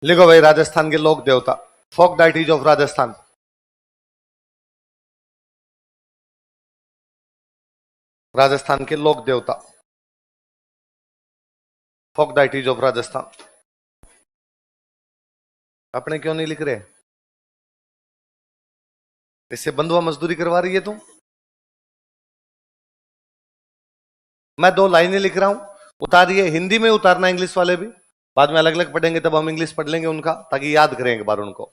लिखो भाई, राजस्थान के लोक देवता, फोक डाइटीज ऑफ राजस्थान। राजस्थान के लोक देवता, फोक डाइटीज ऑफ राजस्थान। अपने क्यों नहीं लिख रहे? इससे बंधुआ मजदूरी करवा रही है तुम। मैं 2 लाइनें लिख रहा हूं, उतारिए। हिंदी में उतारना, इंग्लिश वाले भी बाद में अलग अलग पढ़ेंगे, तब हम इंग्लिश पढ़ लेंगे उनका, ताकि याद करें एक बार उनको।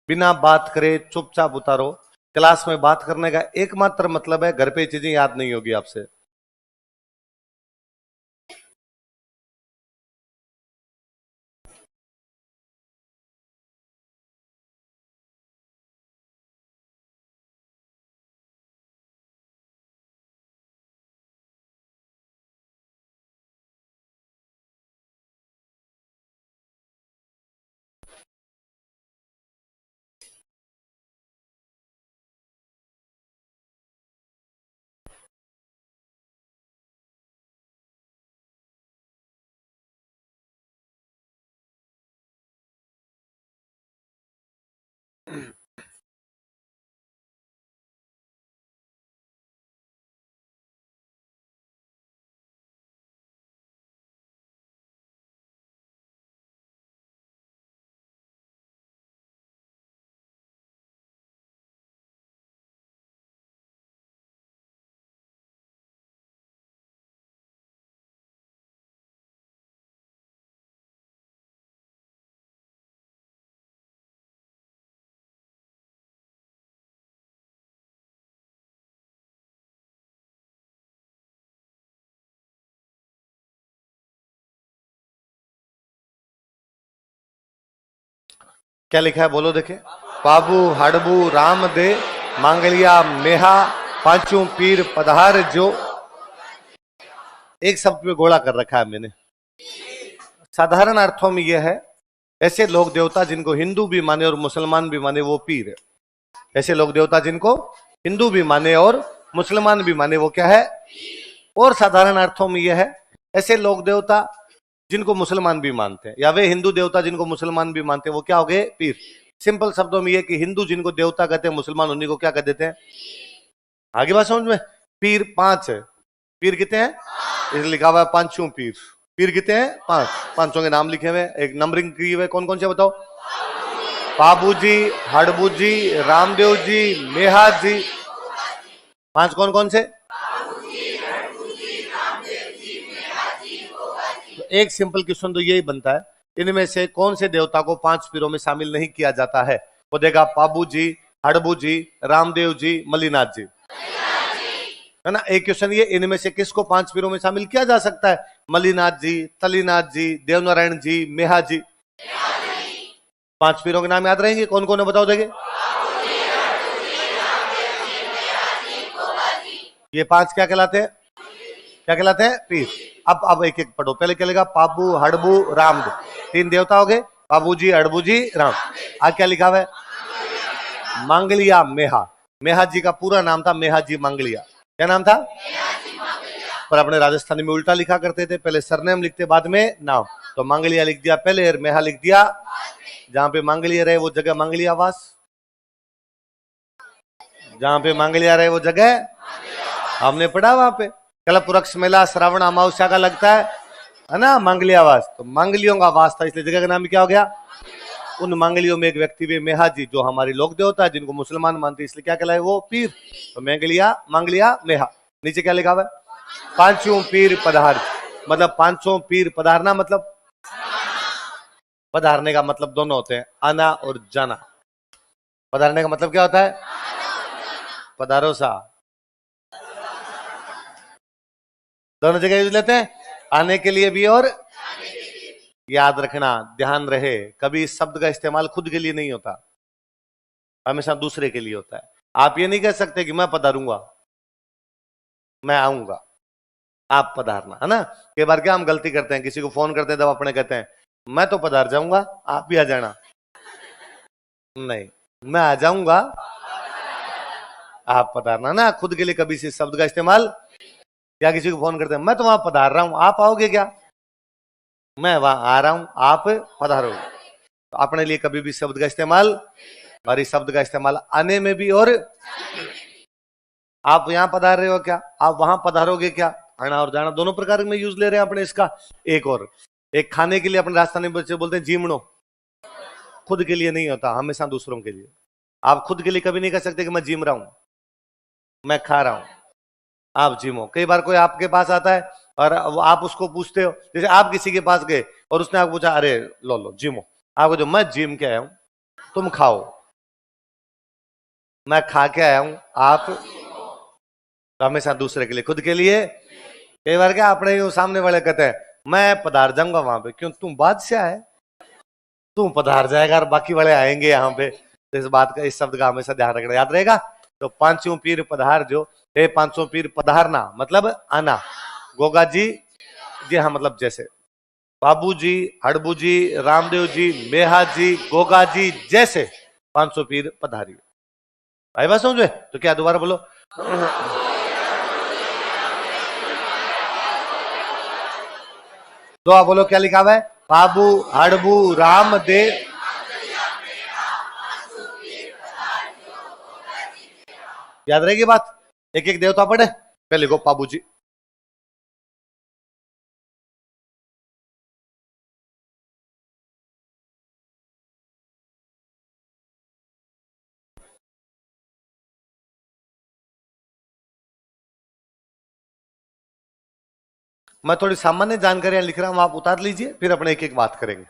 बिना बात करे चुपचाप उतारो। क्लास में बात करने का एकमात्र मतलब है, घर पे चीजें याद नहीं होगी आपसे। क्या लिखा है बोलो देखे? पाबू हड़बू राम दे मांगलिया मेहा पांचों पीर पधार जो। एक शब्द पे घोड़ा कर रखा है मैंने। साधारण अर्थों में यह है, ऐसे लोक देवता जिनको हिंदू भी माने और मुसलमान भी माने, वो पीर है। ऐसे लोक देवता जिनको हिंदू भी माने और मुसलमान भी माने, वो क्या है? और साधारण अर्थों में यह है, ऐसे लोक देवता जिनको मुसलमान भी मानते हैं, या वे हिंदू देवता जिनको मुसलमान भी मानते हैं, वो क्या हो गए? पीर। सिंपल शब्दों में यह कि हिंदू जिनको देवता कहते हैं, मुसलमान उन्हीं को क्या कह देते हैं? आगे बात समझ में? पीर 5 है। पीर कितने हैं? इसलिए लिखा हुआ है पांचों पीर। पीर कितने हैं? 5। पांचों के नाम लिखे हुए, एक नंबरिंग की हुए। कौन कौन से बताओ? बाबू जी, हड़बू जी, रामदेव जी, मेहा जी। 5 कौन कौन से? एक सिंपल क्वेश्चन तो यही बनता है, इनमें से कौन से देवता को 5 पीरों में शामिल नहीं किया जाता है? वो देगा पाबू जी, हड़बू जी, रामदेव जी, मल्लीनाथ जी, है ना। एक क्वेश्चन ये, इनमें से किसको 5 पीरों में शामिल किया जा सकता है? मल्लीनाथ जी, तलीनाथ जी, देवनारायण जी, मेहा जी। 5 पीरों के नाम याद रहेंगे? कौन कौन है बताओ देंगे? ये 5 क्या कहलाते हैं? क्या कहलाते हैं? पीर। अब एक एक पढ़ो। पहले क्या लिखा? पाबू हड़बू राम। 3 देवता हो गए, पाबू जी, हड़बू जी, राम। आज क्या लिखा हुआ है? मांगलिया मेहा। मेहा जी का पूरा नाम था मेहा जी मांगलिया। क्या नाम था? पर अपने राजस्थानी में उल्टा लिखा करते थे, पहले सरनेम लिखते बाद में नाम। तो मांगलिया लिख दिया पहले और मेहा लिख दिया। जहां पे मांगलिया रहे वो जगह मांगलियावास, जहां पे मांगलिया रहे वो जगह हमने पढ़ा वहां पे। कलपुरक्ष मेला श्रावण अमावस्या का लगता है ना, मांगलियावास। तो मांगलियों का वास था, इसलिए जगह का नाम क्या हो गया? उन मांगलियों में एक व्यक्ति वे मेहा जी, जो हमारी लोक देवता है, जिनको मुसलमान मानते, इसलिए क्या कहलाए वो? पीर। तो मांगलिया, मांगलिया, मेहा। नीचे क्या लिखा हुआ है? पांचों पीर पधार। मतलब 500 पीर पधारना, मतलब पधारने का मतलब दोनों होते हैं, आना और जाना। पधारने का मतलब क्या होता है? पधारो सा, दोनों जगह यूज लेते हैं, आने के लिए भी और याद रखना, ध्यान रहे, कभी इस शब्द का इस्तेमाल खुद के लिए नहीं होता, हमेशा दूसरे के लिए होता है। आप ये नहीं कह सकते कि मैं पधारूंगा, मैं आऊंगा, आप पधारना, है ना। कई बार क्या हम गलती करते हैं, किसी को फोन करते हैं तब अपने कहते हैं मैं तो पधार जाऊंगा, आप भी आ जाना। नहीं, मैं आ जाऊंगा, आप पधारना ना। खुद के लिए कभी से शब्द का इस्तेमाल, या किसी को फोन करते हैं मैं तो वहां पधार रहा हूं, आप आओगे क्या? मैं वहां आ रहा हूं, आप पधारोगे। तो अपने लिए कभी भी शब्द का इस्तेमाल, और इस शब्द का इस्तेमाल आने में भी, और आप यहां पधार रहे हो क्या, आप वहां पधारोगे क्या, आना और जाना दोनों प्रकार में यूज ले रहे हैं अपने इसका। एक और, एक खाने के लिए अपने राजस्थानी बच्चे बोलते हैं जीमणो, खुद के लिए नहीं होता, हमेशा दूसरों के लिए। आप खुद के लिए कभी नहीं कह सकते कि मैं जिम रहा हूं, मैं खा रहा हूं, आप जिमो। कई बार कोई आपके पास आता है और आप उसको पूछते हो, जैसे आप किसी के पास गए और उसने आपको पूछा अरे लो लो जिमो, आपको जो मैं जिम के आया हूं, तुम खाओ, मैं खा के आया हूं, आप। तो हमेशा दूसरे के लिए, खुद के लिए। कई बार क्या अपने ही सामने वाले कहते हैं मैं पधार जाऊंगा वहां पे, क्यों, तुम बादशाह है, तू पधार जाएगा और बाकी वाले आएंगे यहाँ पे। तो इस बात का, इस शब्द का हमेशा ध्यान रखना, याद रहेगा। तो पांचों पीर पधार जो, हे पांचों पीर पधारना मतलब आना। गोगा जी हाँ, मतलब जैसे बाबू जी, हड़बू जी, रामदेव जी, मेहा जी, गोगा जी जैसे 500 पीर पधारी। भाई बात समझे? तो क्या दोबारा बोलो, तो आप बोलो क्या लिखा हुआ है, बाबू हड़बू रामदेव। याद रहेगी बात। एक एक देवता पढ़े, पहले लिखो बाबू जी, मैं थोड़ी सामान्य जानकारियां लिख रहा हूं, आप उतार लीजिए, फिर अपने एक एक बात करेंगे।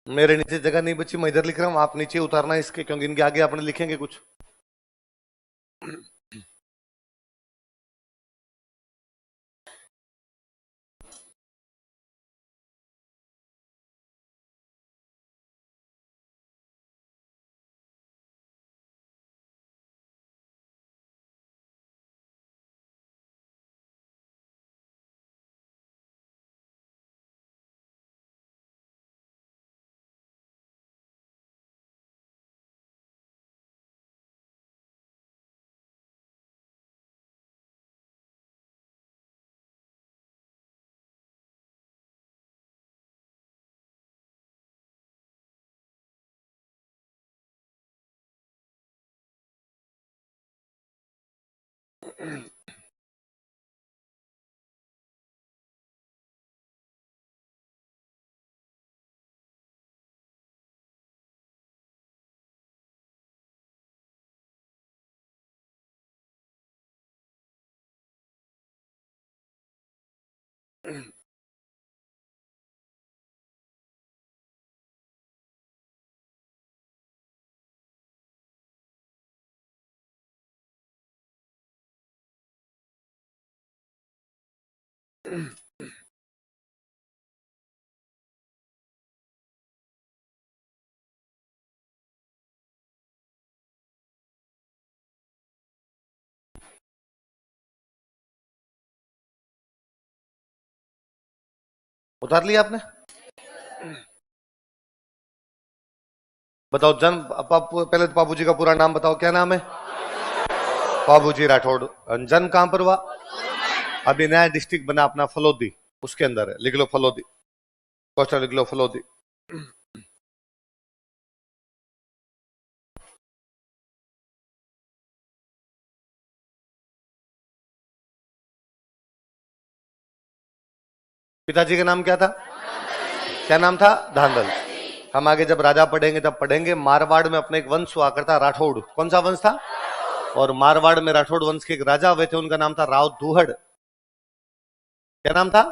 मेरे नीचे जगह नहीं बची, मैं इधर लिख रहा हूं, आप नीचे उतारना इसके, क्योंकि इनके आगे अपने लिखेंगे कुछ। उतार लिया आपने? बताओ जन्म, पहले तो बाबू जी का पूरा नाम बताओ, क्या नाम है? बाबूजी राठौड़। जन्म कहां पर हुआ? अभी नया डिस्ट्रिक्ट बना अपना फलोदी, उसके अंदर है, लिख लो फलोदी, क्वेश्चन लिख लो फलोदी। पिताजी का नाम क्या था? क्या नाम था? धांधल। हम आगे जब राजा पढ़ेंगे तब पढ़ेंगे। मारवाड़ में अपने एक वंश हुआ करता राठौड़। कौन सा वंश था? और मारवाड़ में राठौड़ वंश के एक राजा हुए थे, उनका नाम था राव दुहड़। क्या नाम था?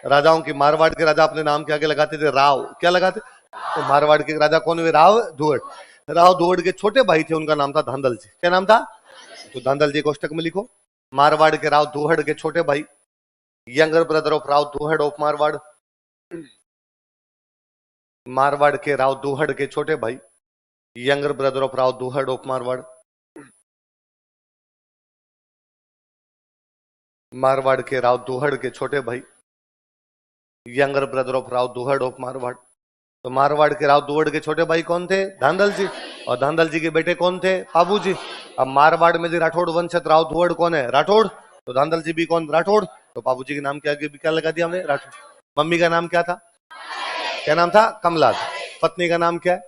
राजाओं की, मारवाड़ के राजा अपने नाम के आगे लगाते थे राव। क्या लगाते? तो मारवाड़ के राजा कौन हुए? राव दुहड़। राव दुहड़ के छोटे भाई थे, उनका नाम था धांधल जी। क्या नाम था? तो धांधल जी कोष्टक में लिखो। मारवाड़ के राव दुहड़ के छोटे भाई, younger brother of Rao Duhad of Marwar. Marwar के राव दुहड़ के छोटे भाई, younger brother of Rao Duhad of Marwar. Marwar के राव दुहड़ के छोटे भाई, younger brother of Rao Duhad of Marwar. तो मारवाड़ के राव दुहड़ के छोटे भाई कौन थे? धांधल जी। और धांधल जी के बेटे कौन थे? पाबू जी। अब मारवाड़ में जो राठौड़ वंश है, राव दुहड़ कौन है? राठौड़। तो धांधल जी भी कौन? राठौड़। तो पाबू जी के नाम के आगे भी क्या लगा दिया हमने? राठौड़। मम्मी का नाम क्या था? क्या नाम था? कमला। पत्नी का नाम क्या है?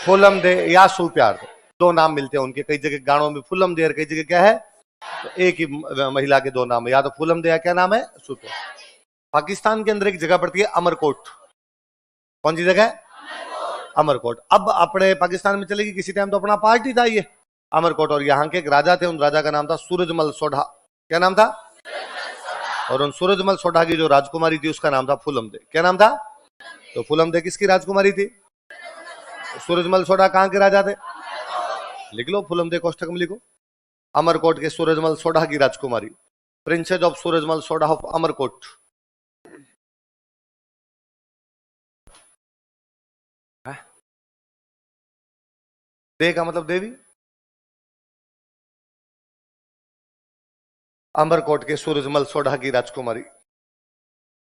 फूलम दे या सुप्यार। दो नाम मिलते हैं उनके, कई जगह गानों में फूलम दे और कई जगह क्या है? तो एक ही महिला के दो नाम है, या तो फूलम दे या क्या नाम है? सुप्यार। पाकिस्तान के अंदर एक जगह पड़ती है अमरकोट। कौन सी जगह है? अमरकोट। अब अपने पाकिस्तान में चलेगी किसी टाइम तो अपना पार्टी था ये अमरकोट, और यहाँ के एक राजा थे, उन राजा का नाम था सूरजमल सोढ़ा। क्या नाम था? और उन सूरजमल सोढ़ा की जो राजकुमारी थी उसका नाम था फूलम दे। क्या नाम था? तो फूलम दे किसकी राजकुमारी थी? सूरजमल सोढ़ा कहां के राजा थे? लिख लो फूलम दे, कोष्टक में लिखो। अमरकोट के सूरजमल सोढ़ा की राजकुमारी, princess of Surajmal Sodha of Amarkot. दे का मतलब देवी। अमरकोट के सूरजमल सोढ़ा की राजकुमारी,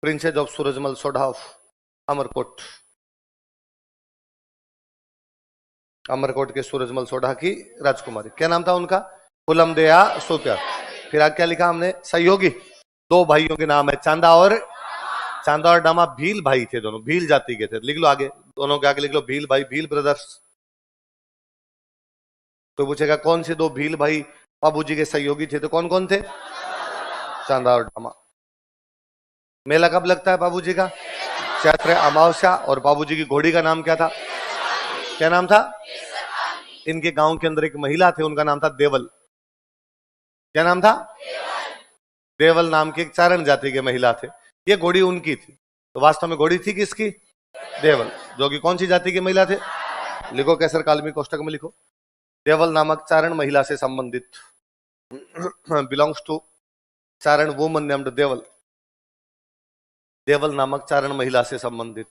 princess of Surajmal Sodha of Amarkot. Amarkot के सूरजमल सोढ़ा की राजकुमारी, क्या नाम था उनका? फूलम दया सोप्यार। फिर आगे क्या लिखा हमने? सहयोगी। दो भाइयों के नाम है, चांदा और डामा। भील भाई थे दोनों, भील जाति के थे। लिख लो आगे, दोनों के आगे लिख लो भील भाई, भील ब्रदर्स। तो पूछेगा कौन से दो भील भाई बाबूजी के सहयोगी थे? तो कौन कौन थे? चांदा और डामा। मेला कब लगता है बाबूजी का? चैत्र अमावस्या। और बाबूजी की घोड़ी का नाम क्या था? क्या नाम था? इनके गांव के अंदर एक महिला थे, उनका नाम था देवल। क्या नाम था? देवल नाम की एक चारण जाति के महिला थे। ये घोड़ी उनकी थी। तो वास्तव में घोड़ी थी किसकी? देवल। जो कि कौन सी जाति के महिला थे? लिखो कैसर कालमी कोष्टक में लिखो। देवल नामक चारण महिला से संबंधित, belongs to Charan woman named Deval. Deval नामक चारण महिला से संबंधित,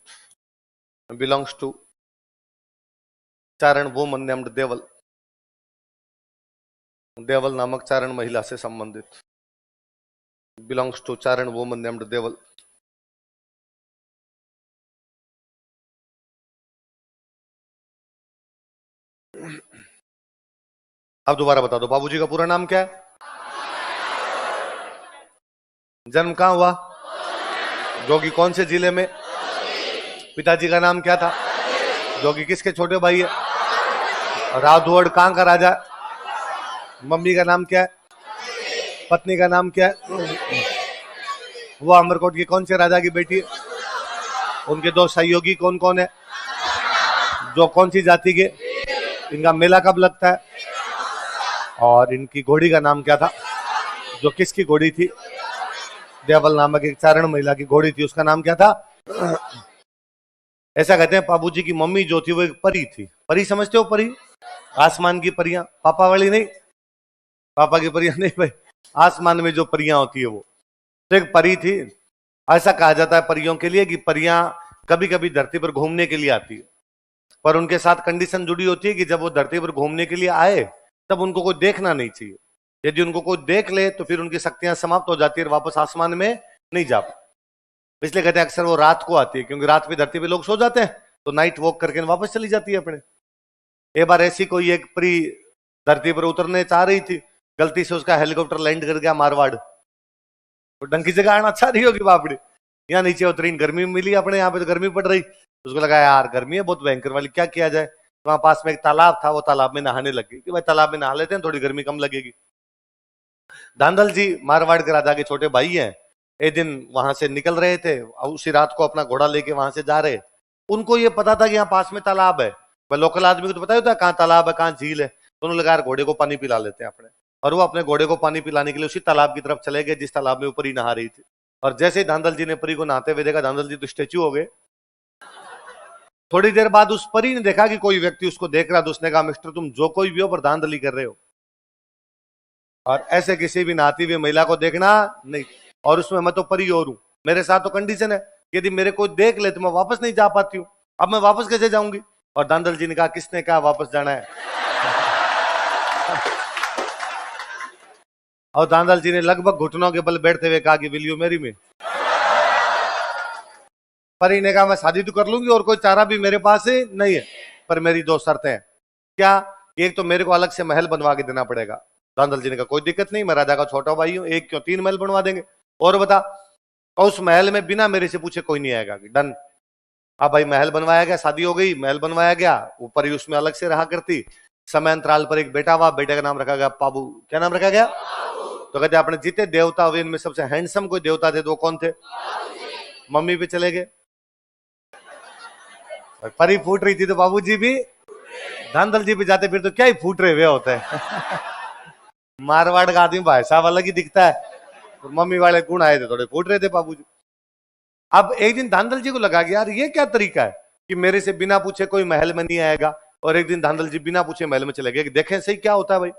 belongs to Charan woman named Deval. Deval नामक चारण महिला से संबंधित, belongs to Charan woman named Deval. अब दोबारा बता दो, बाबूजी का पूरा नाम क्या है? जन्म कहां हुआ? जोगी कौन से जिले में? पिताजी का नाम क्या था? जोगी किसके छोटे भाई है? राव दुहड़ कहां का राजा? मम्मी का नाम क्या है? पत्नी का नाम क्या है? वो अमरकोट की कौन से राजा की बेटी है? उनके दो सहयोगी कौन कौन है? जो कौन सी जाति के? इनका मेला कब लगता है? और इनकी घोड़ी का नाम क्या था? जो किसकी घोड़ी थी? देवल नामक एक चारण महिला की घोड़ी थी, उसका नाम क्या था? ऐसा कहते हैं बाबूजी की मम्मी जो थी वो एक परी थी। परी समझते हो? परी आसमान की परियां, पापा वाली नहीं, पापा की परियां नहीं भाई, आसमान में जो परियां होती है वो। तो एक परी थी। ऐसा कहा जाता है परियों के लिए कि परियां कभी कभी धरती पर घूमने के लिए आती है, पर उनके साथ कंडीशन जुड़ी होती है कि जब वो धरती पर घूमने के लिए आए तब उनको कोई देखना नहीं चाहिए। यदि उनको कोई देख ले तो फिर उनकी शक्तियां समाप्त हो जाती है और वापस आसमान में नहीं जा पाती। इसलिए कहते हैं अक्सर वो रात को आती है, क्योंकि रात में धरती पे लोग सो जाते हैं, तो नाइट वॉक करके वापस चली जाती है अपने। एक बार ऐसी कोई एक परी धरती पर उतरने चाह रही थी, गलती से उसका हेलीकॉप्टर लैंड कर गया मारवाड़। तो ढंग की जगह आना अच्छा नहीं होगी बापड़ी, यहाँ नीचे उतरी, गर्मी मिली, अपने यहाँ पे तो गर्मी पड़ रही, उसको लगा यार गर्मी है बहुत भयंकर वाली, क्या किया जाए। तो वहां पास में एक तालाब था, वो तालाब में नहाने लगी कि भाई तालाब में नहा लेते हैं, थोड़ी गर्मी कम लगेगी। धांधल जी मारवाड़ के राजा के छोटे भाई हैं, एक दिन वहां से निकल रहे थे, उसी रात को अपना घोड़ा लेके वहां से जा रहे। उनको ये पता था कि यहाँ पास में तालाब है, भाई लोकल आदमी को तो पता ही होता है कहाँ तालाब है कहाँ झील है। तो उन्होंने लगा यार घोड़े को पानी पिला लेते हैं अपने, और वो अपने घोड़े को पानी पिलाने के लिए उसी तालाब की तरफ चले गए जिस तालाब में परी नहा रही थी। और जैसे ही धांधल जी ने परी को नहाते हुए देखा, धांधल जी तो स्टेच्यू हो गए। थोड़ी देर बाद उस परी ने देखा कि कोई व्यक्ति उसको देख रहा, तो उसने कहा मिस्टर तुम जो कोई भी हो पर धांधली कर रहे हो, और ऐसे किसी भी नहाती हुई महिला को देखना नहीं, और उसमें मैं तो परी और हूं, मेरे साथ तो कंडीशन है, यदि मेरे को देख ले तो मैं वापस नहीं जा पाती हूँ, अब मैं वापस कैसे जाऊंगी। और धांधल जी ने कहा किसने कहा वापस जाना है। और धांधल जी ने लगभग घुटनों के बल बैठते हुए कहा कि विल यू मैरी मी। परी ने कहा मैं शादी तो कर लूंगी और कोई चारा भी मेरे पास नहीं है, पर मेरी दो शर्तें हैं। क्या? एक तो मेरे को अलग से महल बनवा के देना पड़ेगा। धांधल जी ने कहा कोई दिक्कत नहीं, मैं राजा का छोटा भाई हूं, एक क्यों 3 महल बनवा देंगे। और बता, और उस महल में बिना मेरे से पूछे कोई नहीं आएगा। डन। अब भाई महल बनवाया गया, शादी हो गई, महल बनवाया गया, ऊपर ही उसमें अलग से रहा करती। समय अंतराल पर एक बेटा हुआ, बेटे का नाम रखा गया पाबू। क्या नाम रखा गया? तो कहते अपने जितने देवता हुए इनमें सबसे हैंडसम कोई देवता थे तो वो कौन थे? मम्मी पे चले गए। परी फूट रही थी तो बाबूजी भी, धांधल जी पे जाते फिर तो क्या ही फूट रहे हुए होते हैं। मारवाड़ का आदमी भाई साहब अलग ही दिखता है, तो मम्मी वाले गुण आए थे, थोड़े फूट रहे थे बाबूजी। अब एक दिन धांधल जी को लगा कि यार ये क्या तरीका है कि मेरे से बिना पूछे कोई महल में नहीं आएगा। और एक दिन धांधल जी बिना पूछे महल में चले गए कि देखें सही क्या होता है भाई।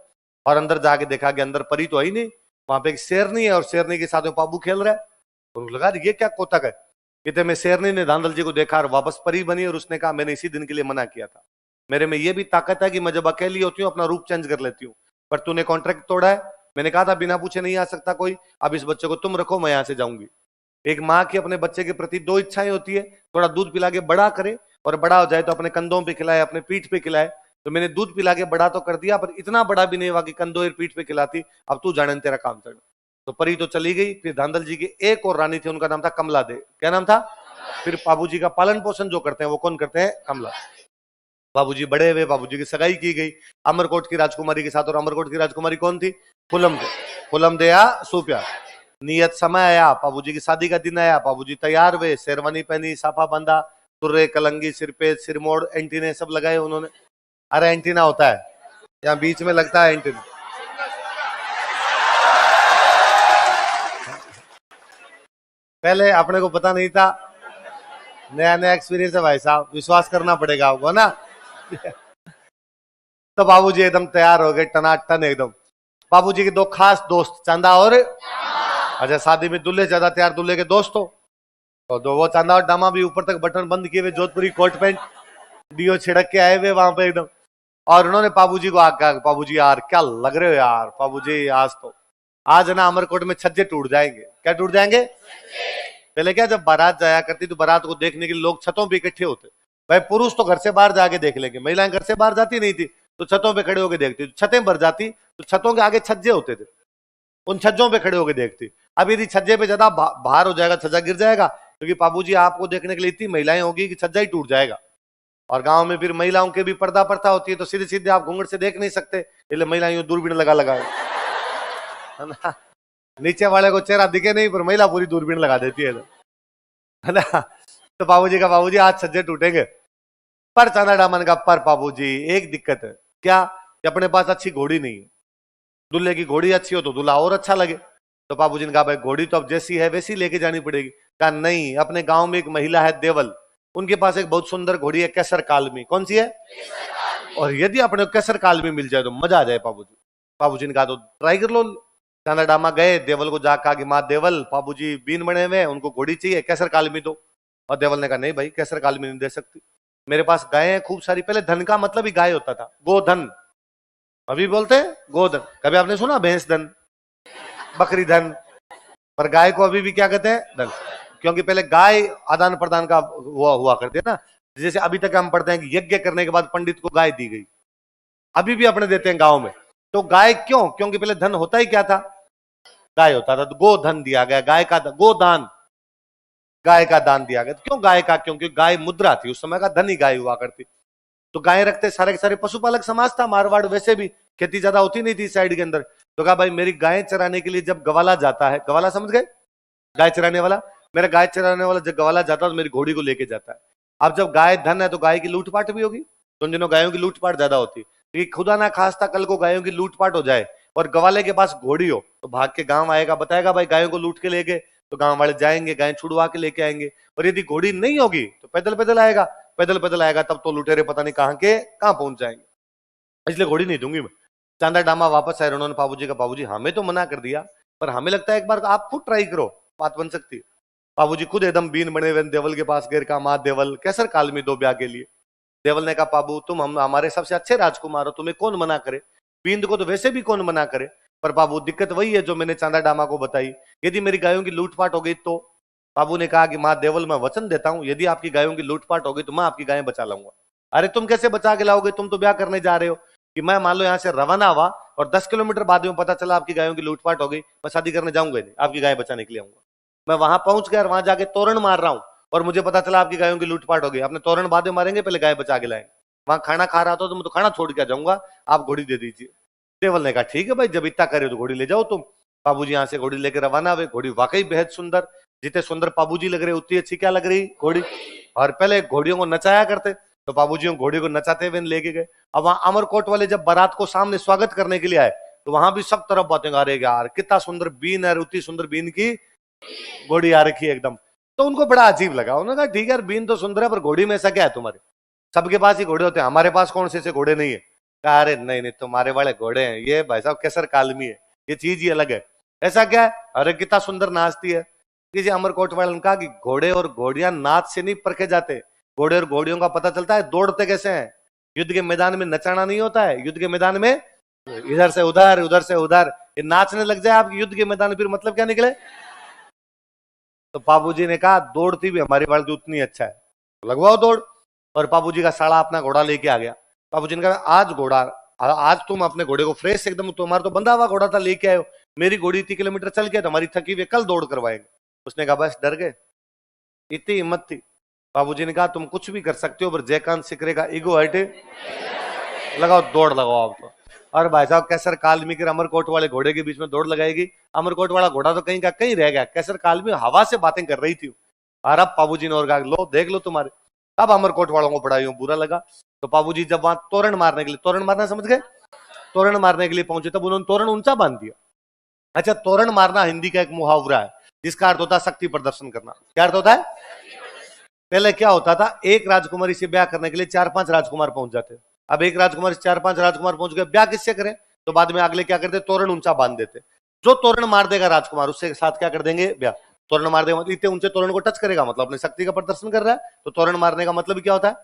और अंदर जाके देखा कि अंदर परी तो है ही नहीं, वहां पे एक शेरनी है और शेरनी के साथ में पाबू खेल रहा है। तो उनको लगा ये क्या कोतक है। कहते में शेरनी ने धांधल जी को देखा और वापस परी बनी, और उसने कहा मैंने इसी दिन के लिए मना किया था, मेरे में ये भी ताकत है कि मैं जब अकेली होती हूँ अपना रूप चेंज कर लेती हूँ, पर तूने कॉन्ट्रैक्ट तोड़ा है, मैंने कहा था बिना पूछे नहीं आ सकता कोई, अब इस बच्चे को तुम रखो, मैं यहां से जाऊंगी। एक माँ की अपने बच्चे के प्रति 2 इच्छाएं होती है, थोड़ा दूध पिला के बड़ा करे, और बड़ा हो जाए तो अपने कंधों पे खिलाए, अपने पीठ पे खिलाए। तो मैंने दूध पिला के बड़ा तो कर दिया, पर इतना बड़ा भी नहीं हुआ कि कंधों और पीठ पे खिलाती, अब तू जाने तेरा काम चढ़। तो परी तो चली गई। फिर धांधल जी की एक और रानी थी, उनका नाम था कमला दे। क्या नाम था? फिर बाबूजी का पालन पोषण जो करते हैं वो कौन करते हैं? कमला। बाबूजी बड़े हुए, बाबूजी की सगाई की गई अमरकोट की राजकुमारी के साथ, और अमरकोट की राजकुमारी कौन थी? फुलम दे। फुलम दे या सुप्या। नियत समय आया, बाबूजी की शादी का दिन आया, बाबूजी तैयार हुए, शेरवानी पहनी, साफा बांधा, तुर्रे, कलंगी, सिर पे सिरमोड़, एंटीने सब लगाए उन्होंने। अरे एंटीना होता है यहाँ बीच में लगता है एंटीना। पहले अपने को पता नहीं था, नया नया एक्सपीरियंस है भाई साहब, विश्वास करना पड़ेगा आपको ना। तो बाबूजी एकदम तैयार हो गए टनाटन एकदम। बाबूजी के 2 खास दोस्त चंदा और, अच्छा शादी में दूल्हे ज्यादा तैयार, दूल्हे के दोस्त हो तो दो वो चंदा और डामा भी ऊपर तक बटन बंद किए हुए, जोधपुरी कोट पैंट, डीओ छिड़क के आए हुए वहां पे एकदम। और उन्होंने बाबूजी को आग कहा बाबूजी यार क्या लग रहे हो यार, बाबूजी आज ना अमरकोट में छज्जे टूट जाएंगे। क्या टूट जाएंगे? पहले क्या जब बारात जाया करती तो बारात को देखने के लिए लोग छतों पे इकट्ठे होते। भाई पुरुष तो घर से बाहर जाके देख लेंगे, महिलाएं घर से बाहर जाती नहीं थी, तो छतों पे खड़े होकर देखती, छतें भर जाती तो छतों के आगे छज्जे होते थे, उन छज्जों पे खड़े होकर देखती। अब यदि छज्जे पे ज्यादा भार हो जाएगा, छज्जा गिर जाएगा, क्योंकि बाबूजी आपको देखने के लिए इतनी महिलाएं होगी कि छज्जा ही टूट जाएगा। और गांव में फिर महिलाओं के भी पर्दा प्रथा होती है, तो सीधे सीधे आप घूंघट से देख नहीं सकते, इसलिए महिलाएं दूरबीन लगा है ना, नीचे वाले को चेहरा दिखे नहीं पर महिला पूरी दूरबीन लगा देती है ना। तो बाबूजी का बाबूजी आज छज्जे टूटेंगे। पर चंदा डामन का पर बाबूजी एक दिक्कत है। क्या? कि अपने पास अच्छी घोड़ी नहीं है, दूल्हे की घोड़ी अच्छी हो तो दूल्हा और अच्छा लगे। तो बाबूजी ने कहा भाई घोड़ी तो अब जैसी है वैसी लेके जानी पड़ेगी। कहा नहीं, अपने गांव में एक महिला है देवल, उनके पास एक बहुत सुंदर घोड़ी है केसर कालमी। कौन सी है? और यदि अपने केसर कालमी मिल जाए तो मजा आ जाए बाबूजी। बाबूजी ने कहा तो ट्राई कर लो। चंदा डामा गए, देवल को जाकर कहा कि माँ देवल, बाबूजी बीन बने हुए, उनको घोड़ी चाहिए, केसर कालमी दो। और देवल ने कहा नहीं भाई केसर कालमी नहीं दे सकती, मेरे पास गायें हैं खूब सारी। पहले धन का मतलब ही गाय होता था, गोधन, अभी बोलते हैं गोधन। कभी आपने सुना भैंस धन, बकरी धन? पर गाय को अभी भी क्या कहते हैं? धन। क्योंकि पहले गाय आदान प्रदान का हुआ करती है ना। जैसे अभी तक हम पढ़ते हैं कि यज्ञ करने के बाद पंडित को गाय दी गई, अभी भी अपने देते हैं गांव में। तो गाय क्यों? क्योंकि पहले धन होता ही क्या था? गाय होता था। तो गोधन दिया गया, गाय का गोदान, गाय का दान दिया गया। क्यों गाय का? क्योंकि गाय मुद्रा थी, उस समय का धनी गाय हुआ करती। तो गाय रखते सारे के सारे पशुपालक समाज था मारवाड़, वैसे भी खेती ज्यादा होती नहीं थी साइड के अंदर। तो कहा भाई मेरी गाय चराने के लिए जब गवाला जाता है, गवाला समझ गए, गाय चराने वाला, मेरा गाय चराने वाला जब गवाला जाता है तो मेरी घोड़ी को लेके जाता है। अब जब गाय धन है तो गाय की लूटपाट भी होगी, तो उन दिनों गायों की लूटपाट ज्यादा होती, क्योंकि खुदा ना खास्ता कल को गायों की लूटपाट हो जाए और गवाले के पास घोड़ी हो तो भाग के गांव आएगा, बताएगा भाई गायों को लूट के ले गए, तो गांव वाले जाएंगे गाय छुड़वा के लेके आएंगे। और यदि घोड़ी नहीं होगी तो पैदल पैदल आएगा, पैदल पैदल आएगा, तब तो लुटेरे पता नहीं कहां के कहां पहुंच जाएंगे। इसलिए घोड़ी नहीं दूंगी मैं। चांदा डामा वापस आए, उन्होंने बाबूजी का, बाबूजी हमें तो मना कर दिया पर हमें लगता है एक बार आप खुद ट्राई करो, बात बन सकती है। बाबूजी खुद एकदम बीन बने हुए देवल के पास गए, कहा माँ देवल कैसर काल में दो ब्याह के लिए। देवल ने कहा बाबू तुम हम हमारे सबसे अच्छे राजकुमार हो, तुम्हें कौन मना करे, बींद को तो वैसे भी कौन मना करे, पर बाबू दिक्कत वही है जो मैंने चांदा डामा को बताई, यदि मेरी गायों की लूटपाट हो गई तो। बाबू ने कहा कि माँ देवल मैं वचन देता हूं यदि आपकी गायों की लूटपाट हो गई तो मैं आपकी गायें बचा लाऊंगा। अरे तुम कैसे बचा के लाओगे, तुम तो ब्याह करने जा रहे हो। कि मैं मान लो यहाँ से रवाना हुआ और 10 किलोमीटर बाद में पता चला आपकी गायों की लूटपाट हो गई, मैं शादी करने जाऊंगा नहीं, आपकी गाय बचाने के लिए आऊंगा। मैं वहां पहुंच गया और वहां जाके तोरण मार रहा हूं और मुझे पता चला आपकी गायों की लूटपाट हो गई, आपने तोरण बाद में मारेंगे पहले गाय बचा के लाएंगे। वहां खाना खा रहा था तो मैं तो खाना छोड़ के जाऊंगा, आप घोड़ी दे दीजिए। देवल ने कहा ठीक है भाई जब इतना करे तो घोड़ी ले जाओ तुम। बाबूजी यहाँ से घोड़ी लेकर रवाना हुए। घोड़ी वाकई बेहद सुंदर, जितने सुंदर बाबूजी लग रहे उतनी अच्छी क्या लग रही घोड़ी। और पहले घोड़ियों को नचाया करते तो बाबूजी घोड़ी को नचाते हुए लेके गए। अब वहां अमरकोट वाले जब बारात को सामने स्वागत करने के लिए आए तो वहां भी सब तरफ बातें गा रहे यार कितना सुंदर बीन है, उतनी सुंदर बीन की घोड़ी आ रखी है एकदम। तो उनको बड़ा अजीब लगा, उन्होंने कहा ठीक है यार बीन तो सुंदर है पर घोड़ी में ऐसा क्या है तुम्हारे, सबके पास ही घोड़े होते हैं, हमारे पास कौन से घोड़े नहीं है। कहा अरे नहीं नहीं तुम्हारे वाले घोड़े हैं, ये भाई साहब केसर कालमी है, ये चीज ही अलग है। ऐसा क्या है? अरे कितना सुंदर नाचती है। किसी अमरकोट वाले ने कहा कि घोड़े और घोड़ियां नाच से नहीं परखे जाते, घोड़े और घोड़ियों का पता चलता है दौड़ते कैसे हैं। युद्ध के मैदान में नचाना नहीं होता है, युद्ध के मैदान में इधर से उधर उधर से उधर, ये नाचने लग जाए आपकी युद्ध के मैदान में फिर मतलब क्या निकले। तो बाबूजी ने कहा दौड़ती भी हमारी बाल्टी उतनी अच्छा है, लगवाओ दौड़। और बाबूजी का साला अपना घोड़ा लेके आ गया। बाबूजी ने कहा आज घोड़ा, आज तुम अपने घोड़े को फ्रेश एकदम, तुम्हारा तो बंधा हुआ घोड़ा था लेके आयो, मेरी घोड़ी 30 किलोमीटर चल के तुम्हारी थकी हुई कल दौड़ करवाएंगे। उसने कहा बस डर गए, इतनी हिम्मत थी। बाबूजी ने कहा तुम कुछ भी कर सकते हो पर जयकांत सिकरे का ईगो हटे, लगाओ दौड़ लगाओ आप तो। और भाई साहब कैसर कालमी के अमरकोट वाले घोड़े के बीच में दौड़ लगाएगी। अमरकोट वाला घोड़ा तो कहीं का कहीं रह गया, कैसर कालमी हवा से बातें कर रही थी। और अब बाबूजी ने और कहा लो देख लो तुम्हारे। अब अमरकोट वालों को बड़ा यूं बुरा लगा। तो बाबूजी जब वहां तोरण मारने के लिए, तोरण मारना समझ गए, तोरण मारने के लिए पहुंचे तब उन्होंने तोरण ऊंचा बांध दिया। अच्छा तोरण मारना हिंदी का एक मुहावरा है जिसका अर्थ होता है शक्ति प्रदर्शन करना। क्या अर्थ होता है? पहले क्या होता था, एक राजकुमारी से ब्याह करने के लिए 4-5 राजकुमार पहुंच जाते। अब एक राजकुमार से 4-5 राजकुमार पहुंच गए, ब्याह किससे करें? तो बाद में अगले क्या करते, तोरण ऊंचा बांध देते। जो तोरण मार देगा राजकुमार उससे साथ क्या कर देंगे, ब्याह। तोरण मार देगा मतलब इतने ऊंचे तोरण को टच करेगा मतलब अपनी शक्ति का प्रदर्शन कर रहा है। तो तोरण मारने का मतलब क्या होता है?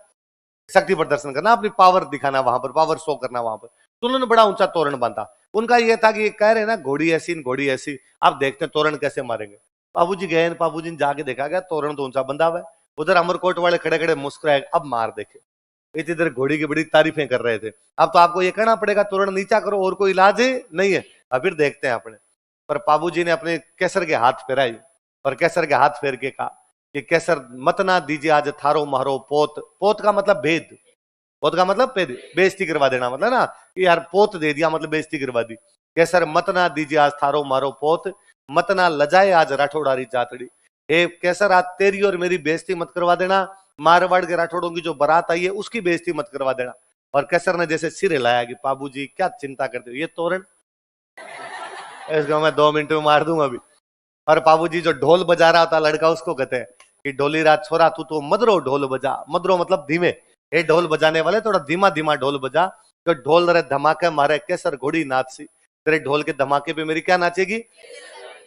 शक्ति प्रदर्शन करना, अपनी पावर दिखाना, वहां पर पावर शो करना वहां पर। तो उन्होंने बड़ा ऊंचा तोरण बांधा। उनका यह था कि ये कह रहे ना घोड़ी ऐसी घोड़ी ऐसी, आप देखते हैं तोरण कैसे मारेंगे। बाबूजी गए, बाबूजी ने जाके देखा गया तोरण तो ऊंचा बंधा हुआ है। उधर अमरकोट वाले खड़े खड़े मुस्कुराए, अब मार देखे। इतनी देर घोड़ी की बड़ी तारीफें कर रहे थे। अब तो आपको ये कहना पड़ेगा तोरण नीचा करो, और कोई इलाज नहीं है। अब फिर देखते हैं अपने। पर बाबूजी ने अपने केसर के हाथ फेराई और केसर के हाथ फेर के कहा कि केसर मत ना दीजिए आज थारो मारो पोत। पोत का मतलब भेद, पोत का मतलब बेइज्जती करवा देना, मतलब ना कि यार पोत दे दिया मतलब बेइज्जती करवा दी। केसर मत ना दीजिए आज थारो मारो पोत, मत ना लजाए आज राठौड़ारी जातड़ी। ए केसर आज तेरी और मेरी बेइज्जती मत करवा देना, मारवाड़ के राठौड़ों की जो बारात आई है उसकी बेइज्जती मत करवा देना। और केसर ने जैसे सिर हिलाया कि बाबूजी क्या चिंता करते हो, ये तोरण इसको मैं 2 मिनट में मार दूंगा अभी। और बाबूजी जो ढोल बजा रहा था लड़का उसको कहते हैं कि डोली रात छोरा तू तो मदरो ढोल बजा। मदरो मतलब धीमे, ये ढोल बजाने वाले थोड़ा धीमा धीमा ढोल बजा, तो ढोल रे धमाके मारे केसर घोड़ी नाचसी। तेरे ढोल के धमाके पे मेरी क्या नाचेगी।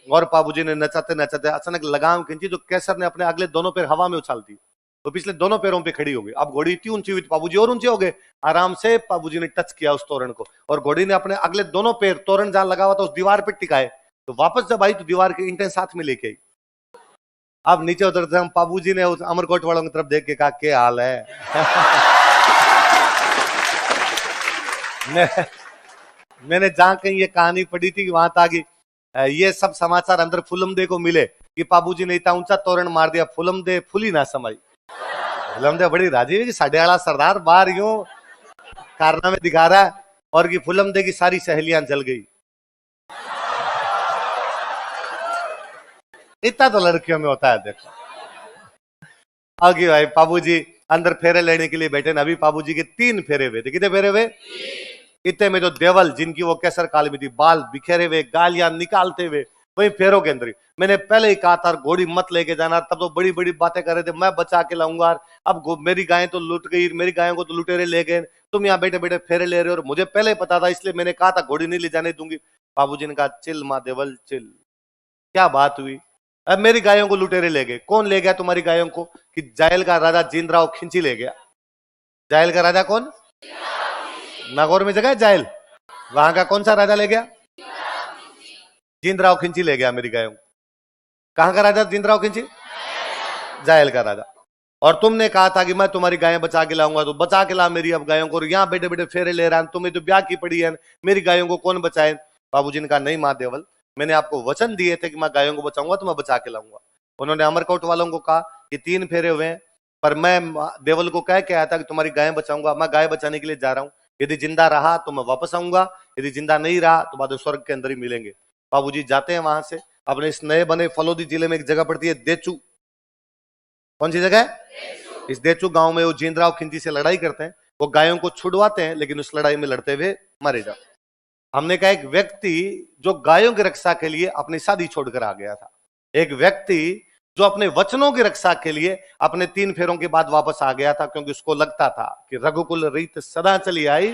और बाबूजी ने नचाते नचाते अचानक लगाम खींची तो केसर ने अपने अगले दोनों पैर हवा में उछाल दी, तो पिछले दोनों पैरों पे खड़ी हो गई। अब घोड़ी इतनी ऊंची हुई तो बाबूजी और ऊंचे हो गए। आराम से बाबूजी ने टच किया उस तोरण को और घोड़ी ने अपने अगले दोनों पैर तोरण जहां लगा हुआ था उस दीवार पे टिकाए। तो वापस जब आई तो दीवार के ईंटें साथ में लेके आई। अब नीचे उतरते हम, बाबूजी ने उस अमरकोट वालों की तरफ देख के कहा क्या हाल है। मैं मैंने जहां कहीं ये कहानी पढ़ी थी वहां था कि ये सब समाचार अंदर फुलमदे को मिले कि बाबूजी ने इतना ऊंचा तोरण मार दिया, फुलमदे फुली ना समाई। फुलमदे बड़ी राजी है कि साढ़े आला सरदार बाहर यूं कारनामे दिखा रहा है और कि फुलमदे की सारी सहेलियां जल गई। इतना तो लड़कियों में होता है। देखो आगे भाई बाबूजी अंदर फेरे लेने के लिए बैठे ना, अभी बाबूजी के 3 फेरे हुए थे। कितने फेरे हुए? इतने में जो देवल जिनकी वो कैसर काल में थी, बाल बिखेरे हुए, गालियां निकालते हुए, वही फेरों के अंदर ही। मैंने पहले ही कहा था घोड़ी मत लेके जाना, तब तो बड़ी बड़ी बातें कर रहे थे, मैं बचा के लाऊंगा। अब मेरी गायें तो लुट गई, मेरी गायों को तो लुटेरे ले गए, तुम यहाँ बैठे बैठे फेरे ले रहे हो। और मुझे पहले ही पता था, इसलिए मैंने कहा था घोड़ी नहीं ले जाने दूंगी। बाबूजी ने कहा चिल माँ देवल चिल, क्या बात हुई? अब मेरी गायों को लुटेरे ले गए। कौन ले गया तुम्हारी गायों को? कि जायल का राजा जींदराव खिंची ले गया। जायल का राजा कौन? नागौर में जगह है जायल, वहां का कौन सा राजा ले गया? जींदराव खिंची ले गया मेरी गायों को। कहां का राजा जींदराव खिंची? जायल का राजा। और तुमने कहा था कि मैं तुम्हारी गायें बचा के लाऊंगा, तो बचा के ला मेरी अब गायों को। यहाँ बैठे बैठे फेरे ले रहा है, तुम्हें तो ब्याह की पड़ी है, मेरी गायों को कौन बचाए? बाबूजी ने कहा नहीं माँ देवल, मैंने आपको वचन दिए थे कि मैं गायों को बचाऊंगा तो मैं बचा के लाऊंगा। उन्होंने अमरकोट वालों को कहा कि 3 फेरे हुए हैं, पर मैं देवल को कह के आया था कि तुम्हारी गायें बचाऊंगा, मैं गाय बचाने के लिए जा रहा हूँ। यदि जिंदा रहा तो मैं वापस आऊंगा, यदि जिंदा नहीं रहा तो बाद स्वर्ग के अंदर ही मिलेंगे। बाबूजी जाते हैं वहां से अपने इस नए बने फलोदी जिले में एक जगह पड़ती है देचू। कौन सी जगह है? इस देचू गांव में वो जींदराव खिंची से लड़ाई करते हैं। वो गायों को छुड़वाते हैं, लेकिन उस लड़ाई में लड़ते हुए मारे जाते। हमने कहा एक व्यक्ति जो गायों की रक्षा के लिए अपनी शादी छोड़कर आ गया था, एक व्यक्ति जो अपने वचनों की रक्षा के लिए अपने 3 फेरों के बाद वापस आ गया था, क्योंकि उसको लगता था कि रघुकुल रीत सदा चली आई,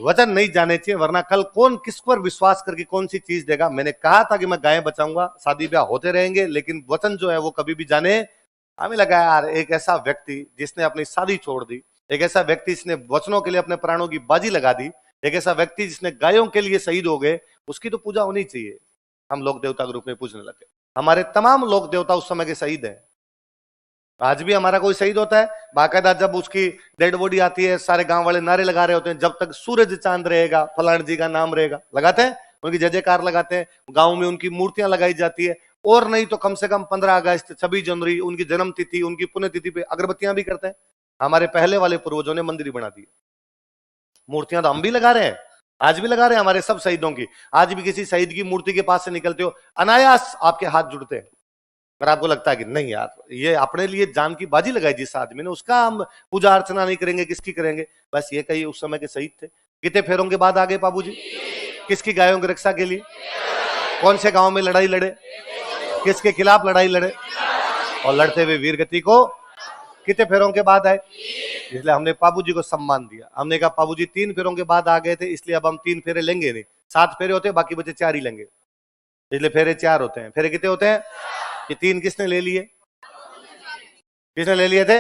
वचन नहीं जाने चाहिए, वरना कल कौन किस पर विश्वास करके कौन सी चीज देगा। मैंने कहा था कि मैं गायें बचाऊंगा, शादी ब्याह होते रहेंगे, लेकिन वचन जो है वो कभी भी जाने। हमें लगा यार एक ऐसा व्यक्ति जिसने अपनी शादी छोड़ दी, एक ऐसा व्यक्ति जिसने वचनों के लिए अपने प्राणों की बाजी लगा दी, एक ऐसा व्यक्ति जिसने गायों के लिए शहीद हो गए, उसकी तो पूजा होनी चाहिए। हम लोक देवता के रूप में पूजने लगे। हमारे तमाम लोक देवता उस समय के शहीद हैं। आज भी हमारा कोई शहीद होता है, बाकायदा जब उसकी डेड बॉडी आती है, सारे गांव वाले नारे लगा रहे होते हैं, जब तक सूरज चांद रहेगा फलान जी का नाम रहेगा, लगाते हैं, उनकी जय जयकार लगाते हैं। गांव में उनकी मूर्तियां लगाई जाती है, और नहीं तो कम से कम 15 अगस्त 26 जनवरी उनकी जन्म तिथि, उनकी पुण्यतिथि पे अगरबत्तियां भी करते हैं। हमारे पहले वाले पूर्वजों ने मंदिर बना दिए, मूर्तियां तो हम भी लगा रहे हैं, आज भी लगा रहे हैं हमारे सब शहीदों की। आज भी किसी शहीद की मूर्ति के पास से निकलते हो, अनायास आपके हाथ जुड़ते हैं। अगर आपको लगता है कि नहीं यार ये अपने लिए जान की बाजी लगाई जिस आदमी ने, उसका हम पूजा अर्चना नहीं करेंगे, किसकी करेंगे? बस ये कहिए उस समय के शहीद थे। कितने फेरों के बाद आ गए बाबूजी? किसकी गायों की रक्षा के लिए? कौन से गांव में लड़ाई लड़े? किसके खिलाफ लड़ाई लड़े? और लड़ते हुए वीर गति को कितने फेरों के बाद आए? इसलिए हमने बाबूजी को सम्मान दिया। हमने कहा बाबूजी 3 फेरों के बाद आ गए थे, इसलिए अब हम 3 फेरे लेंगे नहीं। 7 फेरे होते हैं, बाकी बचे 4 ही लेंगे, इसलिए फेरे 4 होते हैं। फेरे कितने होते हैं? कि 3 किसने ले लिए? किसने ले लिए थे?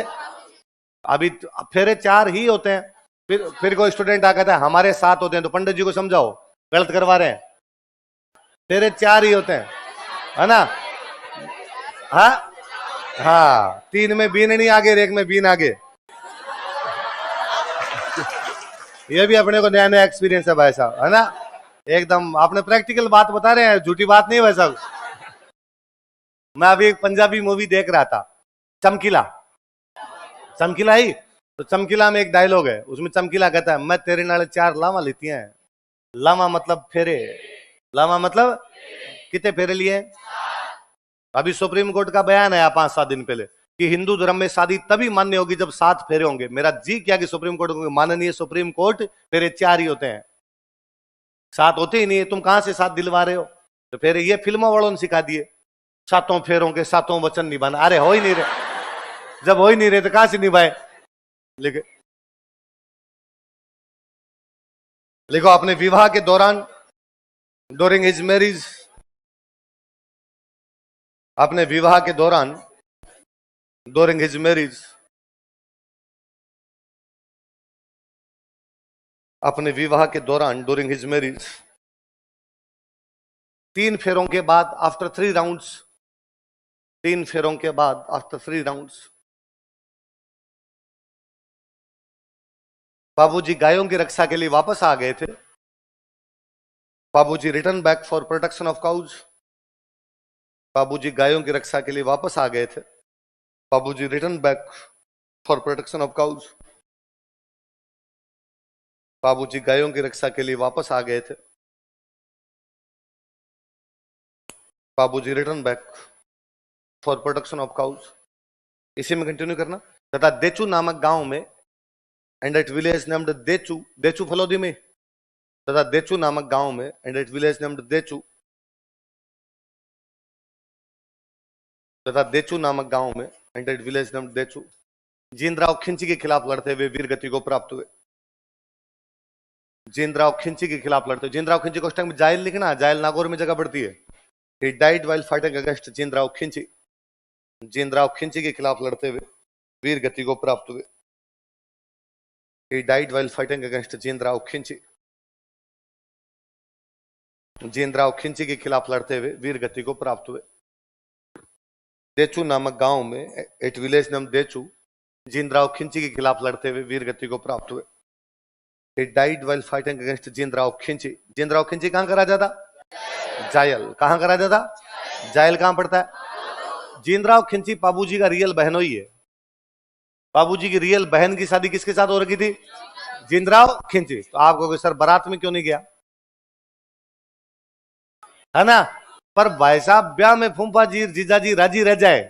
अभी फेरे 4 ही होते हैं। फिर कोई स्टूडेंट आ कहता है हमारे 7 होते हैं, तो पंडित जी को समझाओ गलत करवा रहे हैं। फेरे 4 ही होते हैं, है ना? हाँ हाँ, 3 में बीन नहीं आगे, एक में बीन आगे। ये भी अपने को नया नया एक्सपीरियंस है भाई साहब, है ना? एकदम आपने प्रैक्टिकल बात बता रहे हैं, झूठी बात नहीं भाई साहब। मैं अभी एक पंजाबी मूवी देख रहा था, चमकीला। चमकीला ही तो चमकीला में एक डायलॉग है, उसमें चमकीला कहता है मैं तेरे नाले 4 लामा लेती हैं। लामा मतलब फेरे, लामा मतलब कितने फेरे लिए? अभी सुप्रीम कोर्ट का बयान आया 5-7 दिन पहले कि हिंदू धर्म में शादी तभी मान्य होगी जब 7 फेरे होंगे। मेरा जी क्या कि सुप्रीम कोर्ट को, माननीय सुप्रीम कोर्ट, फेरे 4 ही होते हैं, 7 होते ही नहीं है। तुम कहां से 7 दिलवा रहे हो? तो फेरे ये फिल्मों वालों ने सिखा दिए, 7 फेरों के 7 वचन निभाना। अरे हो ही नहीं रहे, जब हो ही नहीं रहे तो कहां से निभाए? लेकिन देखो अपने विवाह के दौरान, ड्यूरिंग हिज मैरिज, अपने विवाह के दौरान, ड्यूरिंग हिज मैरिज, अपने विवाह के दौरान, ड्यूरिंग हिज मैरिज, 3 फेरों के बाद, आफ्टर 3 राउंड्स, 3 फेरों के बाद आफ्टर 3 राउंड्स, बाबूजी गायों की रक्षा के लिए वापस आ गए थे। बाबूजी return back for protection of cows. बाबूजी गायों की रक्षा के लिए वापस आ गए थे। बाबूजी return back for protection of cows. बाबूजी गायों की रक्षा के लिए वापस आ गए थे। बाबूजी return back for protection of cows. इसी में कंटिन्यू करना। तथा देचू नामक गांव में, and at village named देचू, देचू Phalodi में, तथा देचू नामक गांव में, एंड एट विलेज नेम्ड देचू, तथा देचू नामक गांव में, एंड एट विलेज नेम्ड देचू, जीनराव खिंची के खिलाफ लड़ते हुए वीर गति को प्राप्त हुए। जीनराव खिंची के खिलाफ लड़ते हुए, जीनराव खिंची को उस टाइम जायल लिखना, जायल नागौर में जगह पड़ती है। He died while fighting against जीनराव खिंची। जीनराव खिंची के खिलाफ लड़ते हुए वीर गति को प्राप्त हुए। He died while fighting against जीनराव खिंची। जीनराव खिंची के खिलाफ लड़ते हुए वीर गति को प्राप्त हुए। देचू नामक गांव में, एट विलेज नेम देचू, जीनराव खिंची के खिलाफ लड़ते हुए वीर गति को प्राप्त हुए। He died while fighting against जीनराव खिंची। जीनराव खिंची कहां का राजा था? जायल। कहां का राजा था? जायल कहां पड़ता है? जीनराव खिंची बाबूजी का रियल बहनोई है। बाबूजी की रियल बहन की शादी किसके साथ हो रखी थी? जीनराव खिंची। तो आप कहोगे सर बारात में क्यों नहीं गया, है ना? पर भाई साहब ब्याह में फूफा जी जीजाजी राजी रह जाए,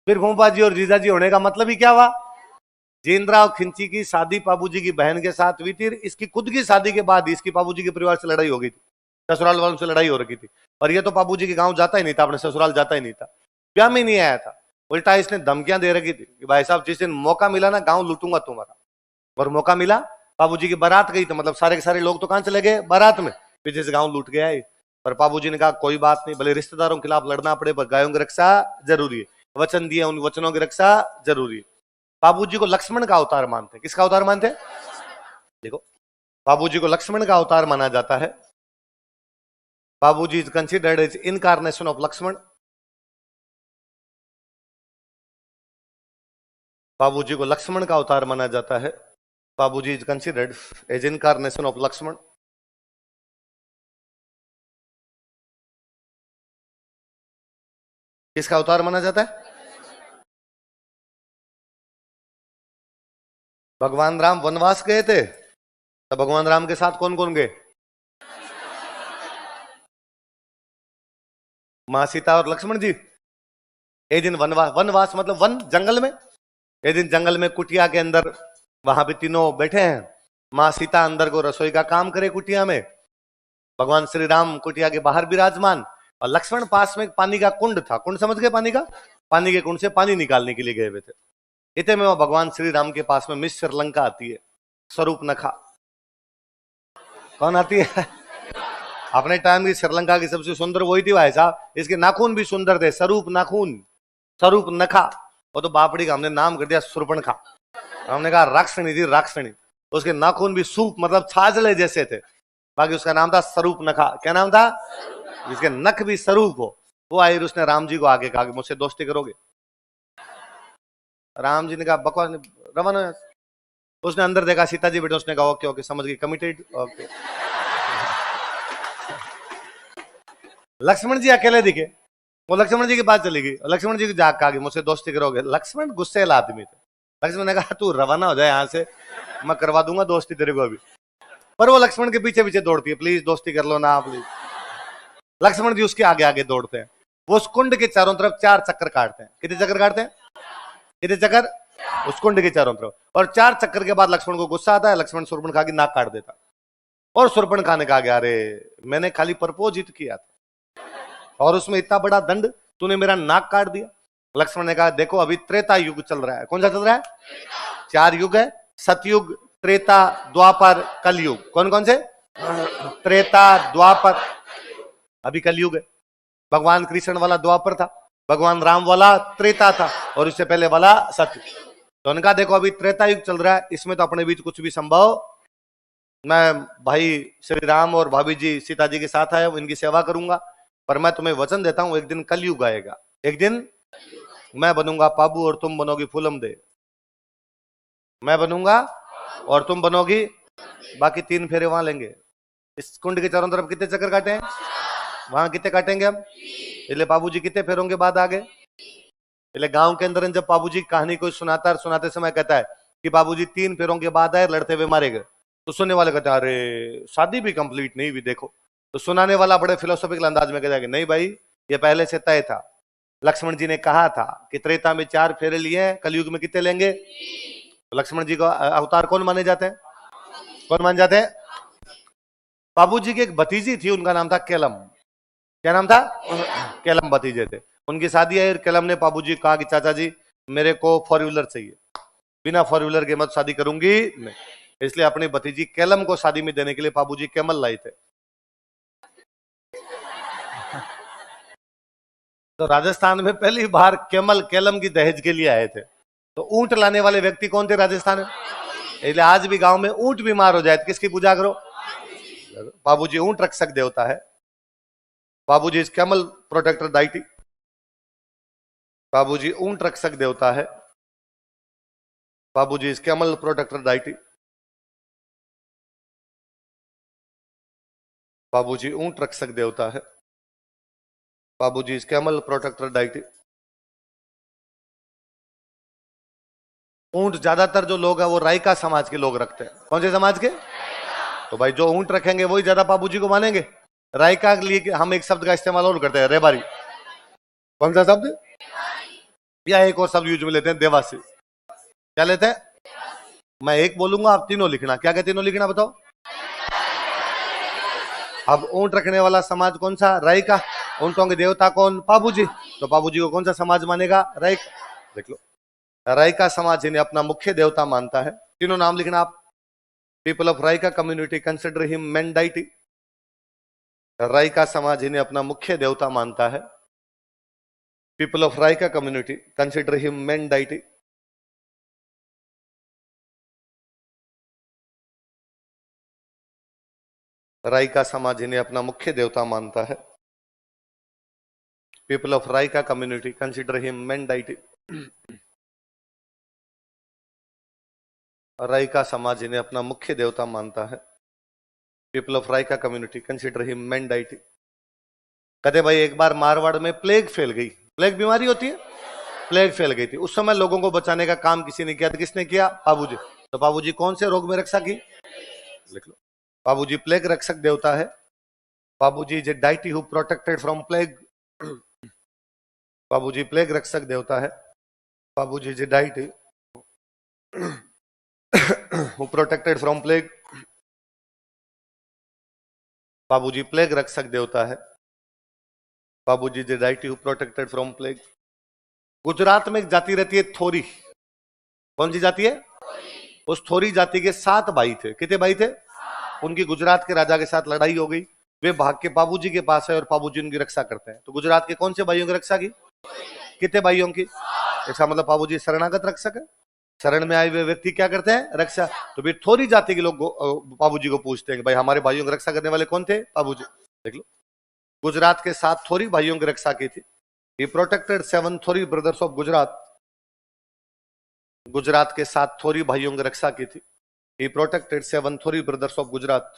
फिर फूफा जी और जीजाजी होने का मतलब ही क्या हुआ? जीनराव खिंची की शादी बाबूजी की बहन के साथ हुई थी। इसकी खुद की शादी के बाद इसकी बाबूजी के परिवार से लड़ाई हो गई थी, ससुराल वालों से लड़ाई हो रखी थी। और ये तो बाबूजी के गांव जाता ही नहीं था, अपने ससुराल जाता ही नहीं था, ब्याह में नहीं आया था। उल्टा इसने धमकियां दे रखी थी कि भाई साहब जिस दिन मौका मिला ना गांव लूटूंगा तुम्हारा। और मौका मिला, बाबूजी की बारात गई तो मतलब सारे के सारे लोग तो कहां चले गए? बारात में। पीछे से गांव लूट गया है। पर बाबूजी ने कहा कोई बात नहीं, भले रिश्तेदारों के खिलाफ लड़ना पड़े पर गायों की रक्षा जरूरी है। वचन दिए, उन वचनों की रक्षा जरूरी है। बाबूजी को लक्ष्मण का अवतार मानते। किसका अवतार मानते? देखो, बाबूजी को लक्ष्मण का अवतार माना जाता है। बाबूजी is considered as incarnation of Lakshman. बाबूजी को लक्ष्मण का अवतार माना जाता है। बाबूजी is considered as incarnation of Lakshman. किसका अवतार माना जाता है? भगवान राम वनवास गए थे तो भगवान राम के साथ कौन कौन गए? मां सीता और लक्ष्मण जी। एक दिन वनवास, वनवास मतलब वन, जंगल में। एक दिन जंगल में कुटिया के अंदर वहां पे तीनों बैठे हैं। मां सीता अंदर को रसोई का काम करे कुटिया में, भगवान श्री राम कुटिया के बाहर विराजमान, और लक्ष्मण पास में पानी का कुंड था। कुंड समझ गए? पानी का, पानी के कुंड से पानी निकालने के लिए गए हुए थे। इतने में वो भगवान श्री राम के पास में मिस श्रीलंका आती है, स्वरूप नखा। कौन आती है? अपने टाइम की श्रीलंका की सबसे सुंदर वही थी भाई साहब। इसके नाखून भी सुंदर थे, स्वरूप नाखून, स्वरूप नखा। वो तो बापड़ी का हमने नाम कर दिया सुर्पणखा। हमने कहा राक्षणी थी, राक्षणी। उसके नाखून भी सूप मतलब छाजले जैसे थे, बाकी उसका नाम था स्वरूप नखा। क्या नाम था? जिसके नख भी स्वरूप हो। वो आई, उसने राम जी को आगे कहा कि मुझसे दोस्ती करोगे? राम जी ने कहा बकवास, रवाना। उसने अंदर देखा सीता जी बेटे, उसने कहा ओके ओके समझ गई, कमिटेड, ओके। लक्ष्मण जी अकेले दिखे, वो लक्ष्मण जी के पास चली गई। लक्ष्मण जी को जाग कहा कि मुझसे दोस्ती करोगे? लक्ष्मण गुस्सेल आदमी थे। लक्ष्मण ने कहा तू रवाना हो जाए यहाँ से, मैं करवा दूंगा दोस्ती तेरे को अभी। पर वो लक्ष्मण के पीछे पीछे दौड़ती है, प्लीज दोस्ती कर लो ना प्लीज। लक्ष्मण जी उसके आगे आगे दौड़ते हैं। वो उस कुंड के चारों तरफ 4 चक्कर काटते हैं। कितने चक्कर काटते हैं? कितने चक्कर? उस कुंड के चारों तरफ। और 4 चक्कर के बाद लक्ष्मण को गुस्सा आता है। लक्ष्मण शूर्पणखा की नाक काट देता। और शूर्पणखा ने कहा अरे मैंने खाली प्रपोज हित किया था और उसमें इतना बड़ा दंड, तूने मेरा नाक काट दिया। लक्ष्मण ने कहा देखो अभी त्रेता युग चल रहा है। कौन सा चल रहा है? 4 युग है, सतयुग, त्रेता, द्वापर, कलयुग। कौन कौन से? त्रेता, द्वापर, अभी कलयुग है। भगवान कृष्ण वाला द्वापर था, भगवान राम वाला त्रेता था, और इससे पहले वाला सतयुग। तो उनका देखो अभी त्रेता युग चल रहा है, इसमें तो अपने बीच कुछ भी संभव। मैं भाई श्री राम और भाभी जी सीता जी के साथ आया हूं, इनकी सेवा करूंगा, पर मैं तुम्हें वचन देता हूं एक दिन कलयुग आएगा। एक दिन मैं बनूंगा पाबू और तुम बनोगी फूलम दे। मैं बनूंगा और तुम बनोगी, बाकी 3 फेरे वहां लेंगे। इस कुंड के चारों तरफ कितने चक्कर काटे हैं, वहां कितने काटेंगे हम, इसलिए बाबूजी कितने फेरों के बाद आगे। इसलिए गांव के अंदर जब बाबूजी की कहानी कोई सुनाता सुनाते समय कहता है कि बाबूजी 3 फेरों के बाद आए, लड़ते हुए मारे गए, तो सुनने वाले कहते हैं अरे शादी भी कंप्लीट नहीं हुई देखो। तो सुनाने वाला बड़े फिलोसॉफिकल अंदाज में कहता है कि नहीं भाई, ये पहले से तय था। लक्ष्मण जी ने कहा था कि त्रेता में 4 फेरे लिए हैं, कलयुग में कितने लेंगे। तो लक्ष्मण जी का अवतार कौन माने जाते हैं, कौन मान जाते हैं। बाबूजी की एक भतीजी थी, उनका नाम था केलम। क्या नाम था, केलम भतीजे थे। उनकी शादी है, केलम ने बाबूजी कहा कि चाचा जी मेरे को 4 व्हीलर चाहिए, बिना 4 व्हीलर के मत शादी करूंगी नहीं। इसलिए अपनी भतीजी केलम को शादी में देने के लिए बाबूजी कैमल लाए थे। तो राजस्थान में पहली बार कैमल केलम की दहेज के लिए आए थे। तो ऊंट लाने वाले व्यक्ति कौन थे राजस्थान में। इसलिए आज भी गांव में ऊंट बीमार हो जाए तो किसकी पूजा करो, बाबूजी ऊंट रक्षक देवता है। बाबूजी इज कैमल प्रोटेक्टर डाइटी, बाबूजी ऊंट रक्षक देवता है। बाबूजी इज कैमल प्रोटेक्टर डाइटी, बाबूजी ऊंट रक्षक देवता है। बाबूजी इज कैमल प्रोटेक्टर डाइटी। ऊंट ज्यादातर जो लोग हैं वो रायका समाज के लोग रखते हैं। कौन से समाज के, तो भाई जो ऊंट रखेंगे वही ज्यादा बाबूजी को मानेंगे। रायका के लिए हम एक शब्द का इस्तेमाल और करते हैं, रेबारी। कौन सा शब्द, या एक और शब्द यूज में लेते हैं, देवासी। क्या लेते हैं, मैं एक बोलूंगा आप तीनों लिखना। क्या क्या तीनों लिखना बताओ। अब ऊंट रखने वाला समाज कौन सा, रायका। ऊंटों के देवता कौन, बाबूजी। तो बाबूजी को कौन सा समाज मानेगा, रायका। देख लो, रायका समाज इन्हें अपना मुख्य देवता मानता है। तीनों नाम लिखना आप। People of Raika community consider him main deity. Raika समाज इन्हें अपना मुख्य देवता मानता है। People of Raika community consider him main deity. Raika समाज इन्हें अपना मुख्य देवता मानता है। People of Raika community consider him main deity. Raika समाज इन्हें अपना मुख्य देवता मानता है। People of Raika community consider him main deity. कहते भाई एक बार मारवाड़ में प्लेग फैल गई। प्लेग बीमारी होती है, प्लेग फैल गई थी। उस समय लोगों को बचाने का काम किसी ने किया था, किसने किया, बाबूजी। तो बाबूजी कौन से रोग में रक्षा की, लिख लो। बाबूजी प्लेग रक्षक देवता है। बाबूजी is a deity who protected from plague. बाबूजी प्लेग रक्षक देवता है। बाबूजी is a deity who protected from plague. बाबूजी प्लेग रक्षक देवता है। बाबूजी is a deity who protected from plague. Gujarat में एक जाति रहती है थोरी। कौन सी जाति है, उस थोरी जाति के 7 भाई थे। कितने भाई थे, उनकी गुजरात के राजा के साथ लड़ाई हो गई। वे भाग के बाबूजी के पास है और बाबूजी उनकी रक्षा करते हैं। तो गुजरात के कौन से भाइयों की रक्षा की, कितने भाइयों की, इसका मतलब बाबूजी शरणागत रक्षक है। शरण में आए हुए व्यक्ति क्या करते हैं, रक्षा। तो फिर थोड़ी जाति के लोग बाबूजी को पूछते हैं कि भाई हमारे भाइयों की रक्षा करने वाले कौन थे, बाबूजी। देख लो, गुजरात के 7 थोरी भाइयों की रक्षा की थी। He protected 7 थोरी ब्रदर्स ऑफ गुजरात। गुजरात के 7 थोरी भाइयों की रक्षा की थी। He protected 7 थोरी ब्रदर्स ऑफ गुजरात।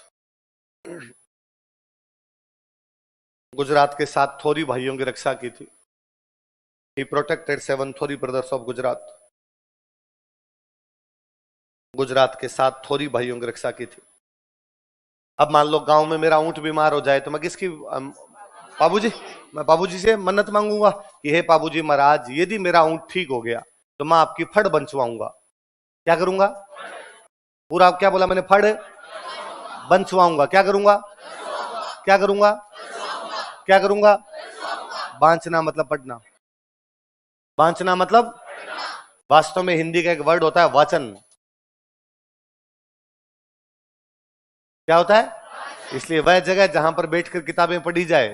गुजरात के 7 थोरी भाइयों की रक्षा की थी। He protected 7 थोरी ब्रदर्स ऑफ गुजरात। गुजरात के 7 थोरी भाइयों की रक्षा की थी। अब मान लो गांव में मेरा ऊंट बीमार हो जाए तो मैं किसकी, बाबूजी, मैं बाबूजी से मन्नत मांगूंगा कि हे बाबूजी महाराज यदि मेरा ऊंट ठीक हो गया तो मैं आपकी फड़ बंचवाऊंगा। क्या करूंगा, पूरा क्या बोला मैंने, फड़ बंचवाऊंगा। क्या करूंगा, क्या करूंगा, क्या करूंगा, बांचना मतलब पढ़ना। बांचना मतलब, वास्तव में हिंदी का एक वर्ड होता है वाचन। क्या होता है, इसलिए वह जगह जहां पर बैठकर किताबें पढ़ी जाए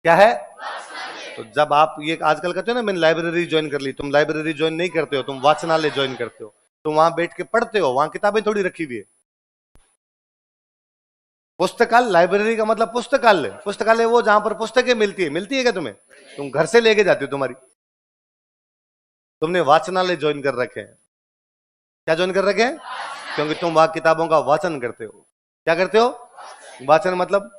क्या है। तो जब आप ये आजकल कहते हो ना मैंने लाइब्रेरी ज्वाइन कर ली, तुम लाइब्रेरी ज्वाइन नहीं करते हो, तुम वाचनालय ज्वाइन करते हो। तुम वहां बैठ के पढ़ते हो, वहां किताबें थोड़ी रखी हुई है। पुस्तकालय, लाइब्रेरी का मतलब पुस्तकालय। पुस्तकालय वो जहां पर पुस्तकें मिलती है। मिलती है क्या तुम्हें, तुम घर से लेके जाते हो तुम्हारी। तुमने वाचनालय ज्वाइन कर रखे हैं। क्या ज्वाइन कर रखे हैं? क्योंकि तुम वहां किताबों का वाचन करते हो। क्या करते हो? वाचन मतलब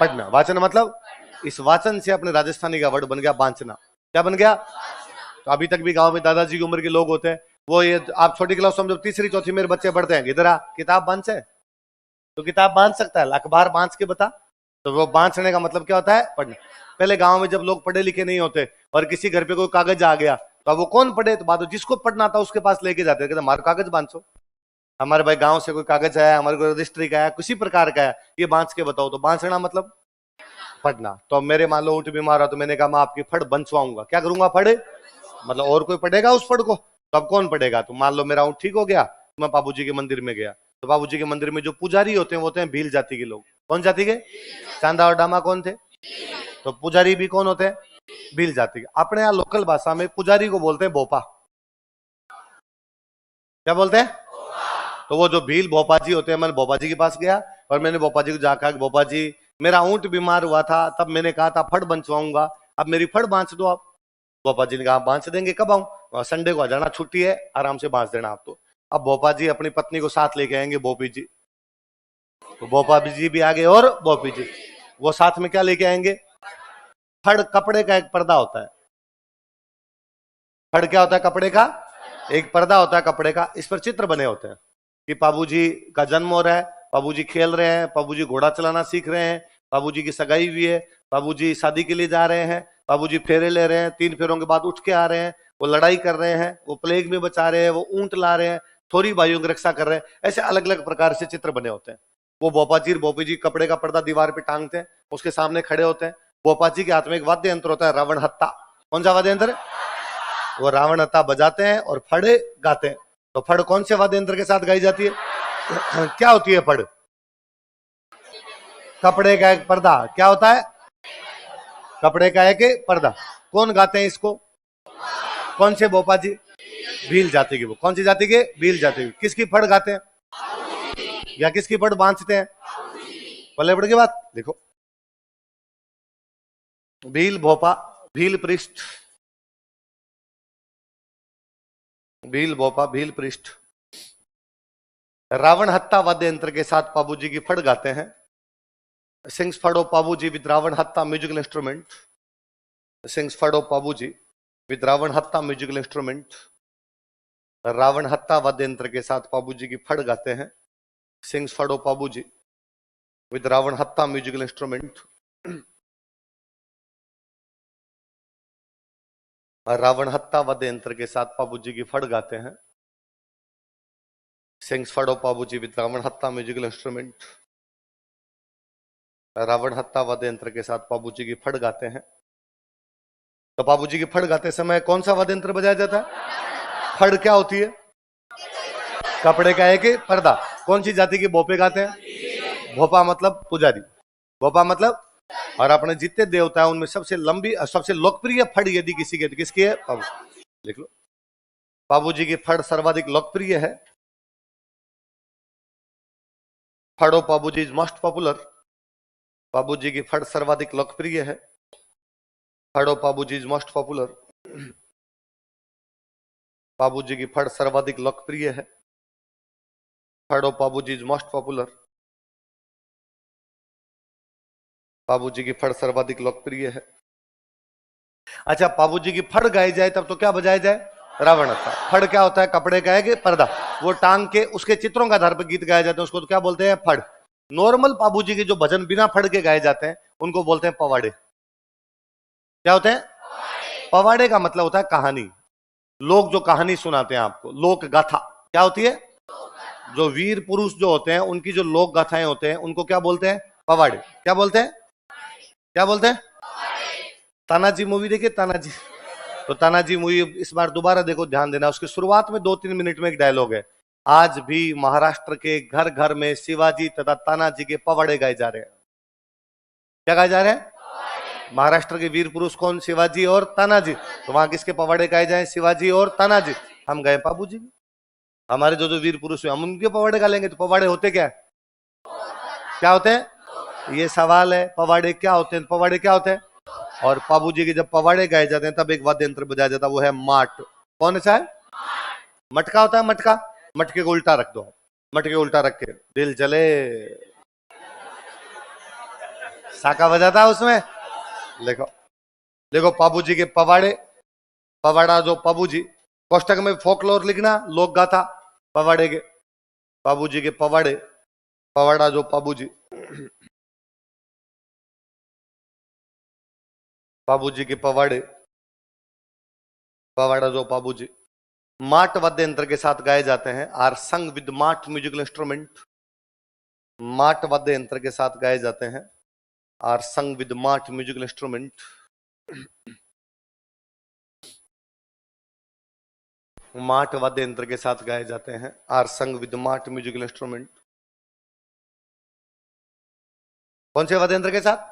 पढ़ना, वाचन मतलब इस वाचन से अपने राजस्थानी का वर्ड बन गया बांचना। क्या बन गया? तो अभी तक भी गांव में दादाजी की उम्र के लोग होते हैं, वो ये आप छोटी क्लास समझो, तीसरी चौथी मेरे बच्चे पढ़ते हैं, इधर आ किताब बांध से, तो किताब बांध सकता है, अखबार बांध के बता। तो वो बांधने का मतलब क्या होता है? पढ़ना। पहले गांव में जब लोग पढ़े लिखे नहीं होते और किसी घर पे कोई कागज आ गया तो अब वो कौन पढ़े, तो बात जिसको पढ़ना था उसके पास लेके जाते, कहते हमारा कागज बांधो। हमारे भाई गांव से कोई कागज आया, हमारे को रजिस्ट्री का आया, किसी प्रकार का है, ये बांध के बताओ। तो बांधना मतलब पढ़ना। तो मेरे मान लो ऊँट बीमार हो तो मैंने कहा मैं आपकी फड़ बंचवाऊंगा। क्या करूंगा? फड़ मतलब और कोई पढ़ेगा उस फड़ को? तो अब कौन पढ़ेगा? तो मान लो मेरा ऊँट ठीक हो गया, तो मैं बाबूजी के मंदिर में गया, तो बाबूजी के मंदिर में जो पुजारी होते हैं वो होते हैं भील जाति के लोग। कौन जाति के? चांदा और डामा कौन थे? तो पुजारी भी कौन होते हैं? भील जाति के। अपने यहाँ लोकल भाषा में पुजारी को बोलते हैं भोपा। क्या बोलते हैं? तो वो जो भील भोपा जी होते हैं, मैंने भोपा जी के पास गया और मैंने भोपा जी को जाकर, भोपा जी मेरा ऊँट बीमार हुआ था, तब मैंने कहा था फड़ बंचवाऊंगा, अब मेरी फड़ बांच दो आप। भोपा जी ने कहा बांच देंगे, कब आऊं? संडे को आ जाना, छुट्टी है, आराम से बांच देना आप। तो अब भोपा जी अपनी पत्नी को साथ लेके आएंगे, भोपी जी। तो भोपा जी भी आगे और भोपी जी, वो साथ में क्या लेके आएंगे? फड़ कपड़े का एक पर्दा होता है। फड़ क्या होता है? कपड़े का एक पर्दा होता है, कपड़े का। इस पर चित्र बने होते हैं कि बाबूजी का जन्म हो रहा है, बाबूजी खेल रहे हैं, बाबूजी घोड़ा चलाना सीख रहे हैं, बाबूजी की सगाई हुई है, बाबूजी शादी के लिए जा रहे हैं, बाबूजी फेरे ले रहे हैं, 3 फेरों के बाद उठ के आ रहे हैं, वो लड़ाई कर रहे हैं, वो प्लेग में बचा रहे हैं, वो ऊंट ला रहे हैं, थोड़ी भाइयों की रक्षा कर रहे हैं। ऐसे अलग अलग प्रकार से चित्र बने होते हैं। वो भोपाजी भोपी जी कपड़े का पर्दा दीवार पे टांगते हैं, उसके सामने खड़े होते हैं। भोपाजी के हाथ में एक वाद्य यंत्र होता है, रावण हत्ता। कौन सा वाद्य यंत्र? वो रावण हत्ता बजाते हैं और फड़े गाते हैं। तो फड़ कौन से वाद्य यंत्र के साथ गाई जाती है? क्या होती है फड़? कपड़े का एक पर्दा। क्या होता है? कपड़े का एक पर्दा। कौन गाते हैं इसको? कौन से भोपा जी? भील जाति के। वो कौन सी जाति के? भील जाति के। किसकी फड़ गाते हैं या किसकी फड़ बांधते हैं? पल्ले पड़ की बात देखो, भील भोपा, भील पृष्ठ, भील भोपा, भील पृष्ठ, रावण हत्ता वाद्य यंत्र के साथ बाबूजी की फड़ गाते हैं। सिंग्स फड़ो बाबूजी विद रावण हत्ता म्यूजिकल इंस्ट्रूमेंट, सिंग्स फड़ो बाबूजी विद रावण हत्ता म्यूजिकल इंस्ट्रूमेंट। रावण हत्ता वाद्य यंत्र के साथ बाबूजी की फड़ गाते हैं। सिंग्स फड़ो बाबूजी विद रावण हत्ता म्यूजिकल इंस्ट्रूमेंट। रावण हत्ता वाद्य यंत्र के साथ बाबूजी की फड़ गाते हैं। सिंग्स फड़ो बाबूजी विद रावण हत्ता म्यूजिकल इंस्ट्रूमेंट। रावण हत्ता वाद्य यंत्र के साथ बाबूजी की फड़ गाते हैं। तो बाबूजी की फड़ गाते समय कौन सा वाद्य यंत्र बजाया जाता है? फड़ क्या होती है? कपड़े का एक पर्दा। कौन सी जाति के भोपे गाते हैं? भोपा मतलब पुजारी, भोपा मतलब। और अपने जितने देवता है उनमें सबसे लंबी, सबसे लोकप्रिय फड़ यदि किसी के, किसकी है? लिख लो, बाबूजी की फड़ सर्वाधिक लोकप्रिय है। फड़ो बाबूजी इज मोस्ट पॉपुलर। बाबूजी की फड़ सर्वाधिक लोकप्रिय है। फड़ो बाबूजी इज मोस्ट पॉपुलर। बाबूजी की फड़ सर्वाधिक लोकप्रिय है। फड़ो बाबूजी इज मोस्ट पॉपुलर। बाबूजी की फड़ सर्वाधिक लोकप्रिय है। अच्छा, बाबूजी की फड़ गाई जाए तब तो क्या बजाया जाए? रावण हत्ता। फड़ क्या होता है? कपड़े का है कि पर्दा, वो टांग के उसके चित्रों का आधार पर गीत गाए जाते हैं, उसको तो क्या बोलते हैं? फड़। नॉर्मल बाबूजी के जो भजन बिना फड़ के गाए जाते हैं उनको बोलते हैं पवाड़े। क्या होते हैं? पवाड़े का मतलब होता है कहानी। लोग जो कहानी सुनाते हैं आपको, लोक गाथा। क्या होती है? जो वीर पुरुष जो होते हैं उनकी जो लोक गाथाएं होते हैं उनको क्या बोलते हैं? पवाड़े। क्या बोलते हैं? क्या बोलते हैं? तानाजी मूवी देखिए, तानाजी। तो तानाजी मूवी इस बार दोबारा देखो, ध्यान देना, उसकी शुरुआत में 2-3 मिनट में एक डायलॉग है, आज भी महाराष्ट्र के घर घर में शिवाजी तथा तानाजी के पवाड़े गाए जा रहे हैं। क्या गाए जा रहे हैं? महाराष्ट्र के वीर पुरुष कौन? शिवाजी और तानाजी। तो वहां किसके पवाड़े गाए जाए? शिवाजी और तानाजी। हम गए बाबूजी, हमारे जो जो वीर पुरुष हैं हम उनके पवाड़े गा लेंगे। तो पवाड़े होते क्या? क्या होते हैं? ये सवाल है, पवाड़े क्या होते हैं? पवाड़े क्या होते हैं? और बाबूजी के जब पवाड़े गाए जाते हैं तब एक वाद्य यंत्र बजाया जाता है, वो है माट। कौन सा है? मटका होता है, मटका। मटके को उल्टा रख दो, मटके उल्टा रख के दिल जले साका बजाता है उसमें। देखो देखो पाबू जी के पवाड़े, पवाड़ा जो पाबू जी, कोष्टक में फोकलोर लिखना, लोक गाथा पवाड़े के, पाबू जी के पवाड़े, पवाड़ा जो पाबू जी, पाबू जी के पवाड़े, पवाड़ा जो पाबू जी माट वाद्य यंत्र के साथ गाए जाते हैं, आर संग विद माट म्यूजिकल इंस्ट्रूमेंट, माट वाद्य यंत्र के साथ गाए जाते हैं, आर संग विद माट म्यूजिकल इंस्ट्रूमेंट, माट वाद्य यंत्र के साथ गाए जाते हैं, आर संग विद माट म्यूजिकल इंस्ट्रूमेंट। कौन से वाद्य यंत्र के साथ?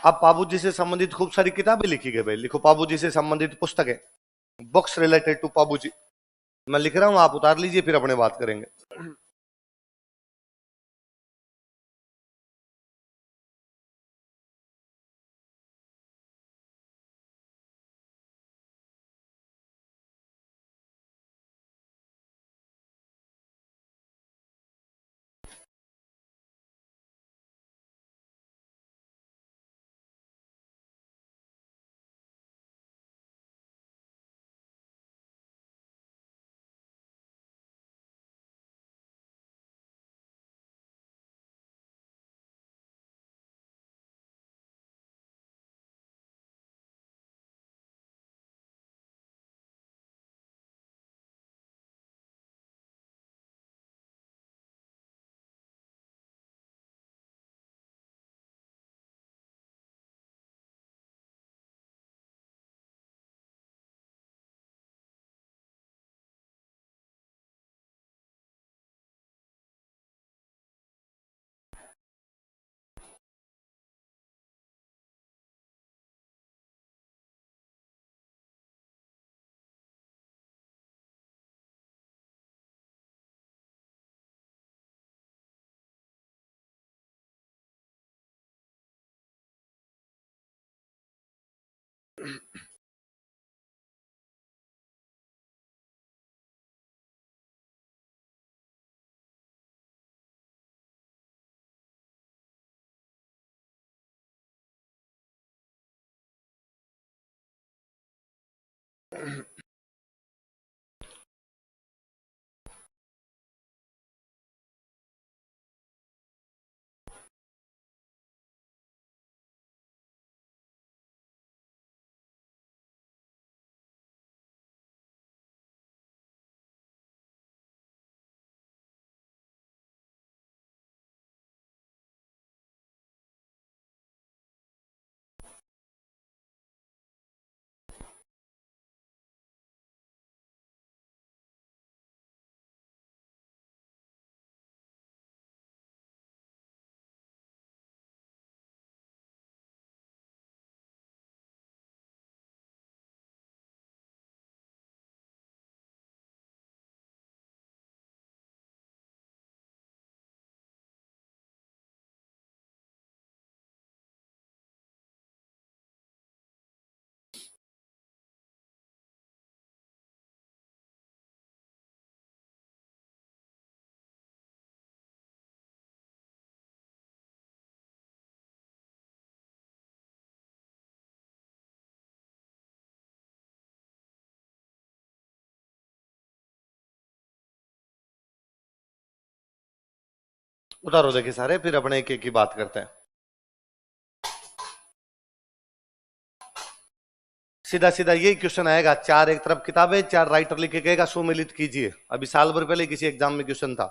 अब पाबू जी से संबंधित खूब सारी किताबें लिखी गई भाई, लिखो पाबू जी से संबंधित पुस्तकें, बुक्स रिलेटेड टू पाबू जी। मैं लिख रहा हूं, आप उतार लीजिए, फिर अपने बात करेंगे। उतारो देखिए सारे, फिर अपने एक एक की बात करते हैं। सीधा सीधा यही क्वेश्चन आएगा, चार एक तरफ किताबें, चार राइटर लिख के कहेगा सुमेलित कीजिए। अभी साल भर पहले किसी एग्जाम में क्वेश्चन था।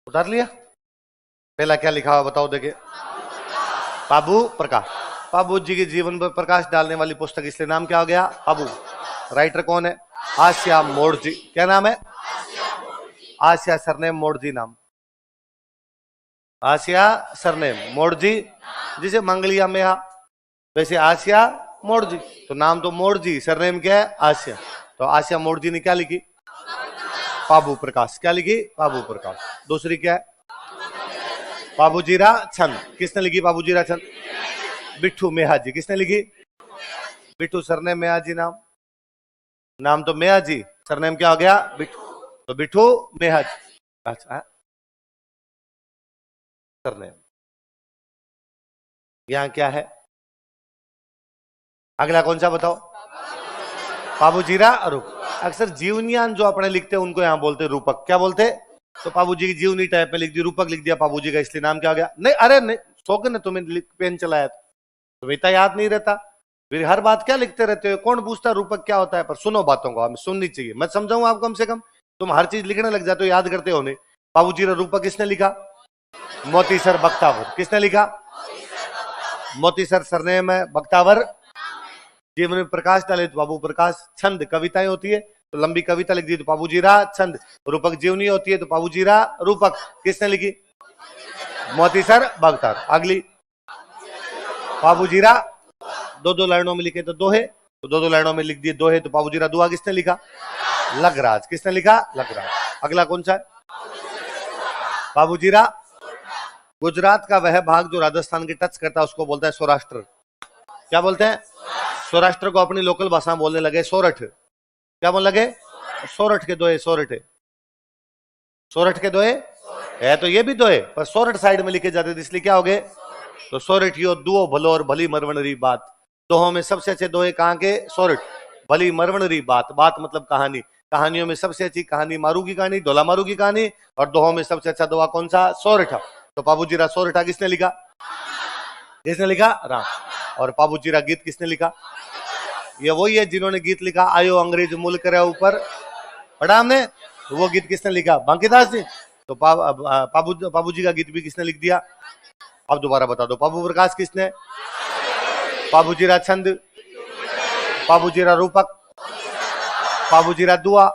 उतार लिया? पहला क्या लिखा हुआ बताओ देखे। पाबू प्रकाश, पाबू जी के जीवन पर प्रकाश डालने वाली पुस्तक, इसलिए नाम क्या हो गया? पाबू। राइटर कौन है? आसिया मोड़जी। क्या नाम है? आसिया, सरनेम मोड़जी नाम। आसिया सरनेम, मोड़जी जिसे मंगलिया में हा, वैसे आसिया मोड़जी, तो नाम तो मोड़जी, सरनेम क्या है आसिया। तो आसिया मोड़जी ने क्या लिखी? पाबू प्रकाश। क्या लिखी? पाबू प्रकाश। दूसरी क्या है? पाबूजीरा छंद। किसने लिखी पाबूजीरा छंद? बिट्ठू मेहाजी। किसने लिखी? बिट्ठू। सरनेम मेहाजी। नाम, नाम तो मेहाजी, सरनेम क्या हो गया? बिट्ठू। तो बिट्ठू मेहाजी। अच्छा, सरनेम यहां क्या है? अगला कौन सा बताओ? पाबूजीरा रूपक। अक्सर जीवनियान जो अपने लिखते हैं उनको यहां बोलते रूपक। क्या बोलते? तो पाबूजी की जीवनी टाइप में लिख दी, रूपक लिख दिया पाबूजी का, इसलिए नाम क्या आ गया? नहीं, अरे नहीं, शौक है तुम्हें पेन चलाया तुम्हें इतना याद नहीं रहता, फिर हर बात क्या लिखते रहते हो? कौन पूछता रूपक क्या होता है? पर सुनो बातों को, हमें सुननी चाहिए, मैं समझाऊं आपको कम से कम। तुम हर चीज लिखने लग जाते हो, याद करते हो नहीं। पाबूजीरा रूपक किसने लिखा? मोतीसर बख्तावर। किसने लिखा? मोतीसर सरनेम है, बख्तावर जीवन में प्रकाश डाले तो बाबू प्रकाश। छंद कविताएं होती है, तो लंबी कविता लिख दी तो पाबूजीरा छंद। रूपक जीवनी होती है तो पाबूजीरा रूपक। किसने लिखी? मोतीसर बख्तावर। अगली, पाबूजीरा दो दो लाइनों में लिखे तो दोहे, तो दो दो लाइनों में लिख दिए दोहे, तो पाबूजीरा दुआ किसने लिखा? लगराज। किसने लिखा? लगराज। अगला कौन सा है? पाबूजीरा। गुजरात का वह भाग जो राजस्थान के टच करता है उसको बोलता है सौराष्ट्र। क्या बोलते हैं? सौराष्ट्र को अपनी लोकल भाषा में बोलने लगे सोरठ। क्या बोलने लगे? सोरठ के दोहे, सोरठ, सोरठ के दोहे है, तो ये भी दोहे पर सोरठ साइड में लिखे जाते थे, इसलिए क्या हो गए? तो सोरठियो दुओ भलो और भली मरवणरी बात। दोहों में सबसे अच्छे दोहे कहाँ के? सोरठ। भली मरवणरी बात, बात मतलब कहानी, कहानियों में सबसे अच्छी कहानी मारू की कहानी, ढोला मारू की कहानी, और दोहों में सबसे अच्छा दोहा कौन सा? सोरठा। तो पाबूजीरा सोरठा किसने लिखा? किसने लिखा? राम। और पाबूजीरा गीत किसने लिखा? ये वही है जिन्होंने गीत लिखा आयो अंग्रेज मुल्क करे ऊपर, पढ़ा हमने, तो वो गीत किसने लिखा? बांकीदास जी। तो पाबूजी का गीत भी किसने लिख दिया? अब दोबारा बता दो, पाबू प्रकाश किसने? पाबूजीरा छंद, पाबूजीरा रूपक, पाबूजीरा दुआ,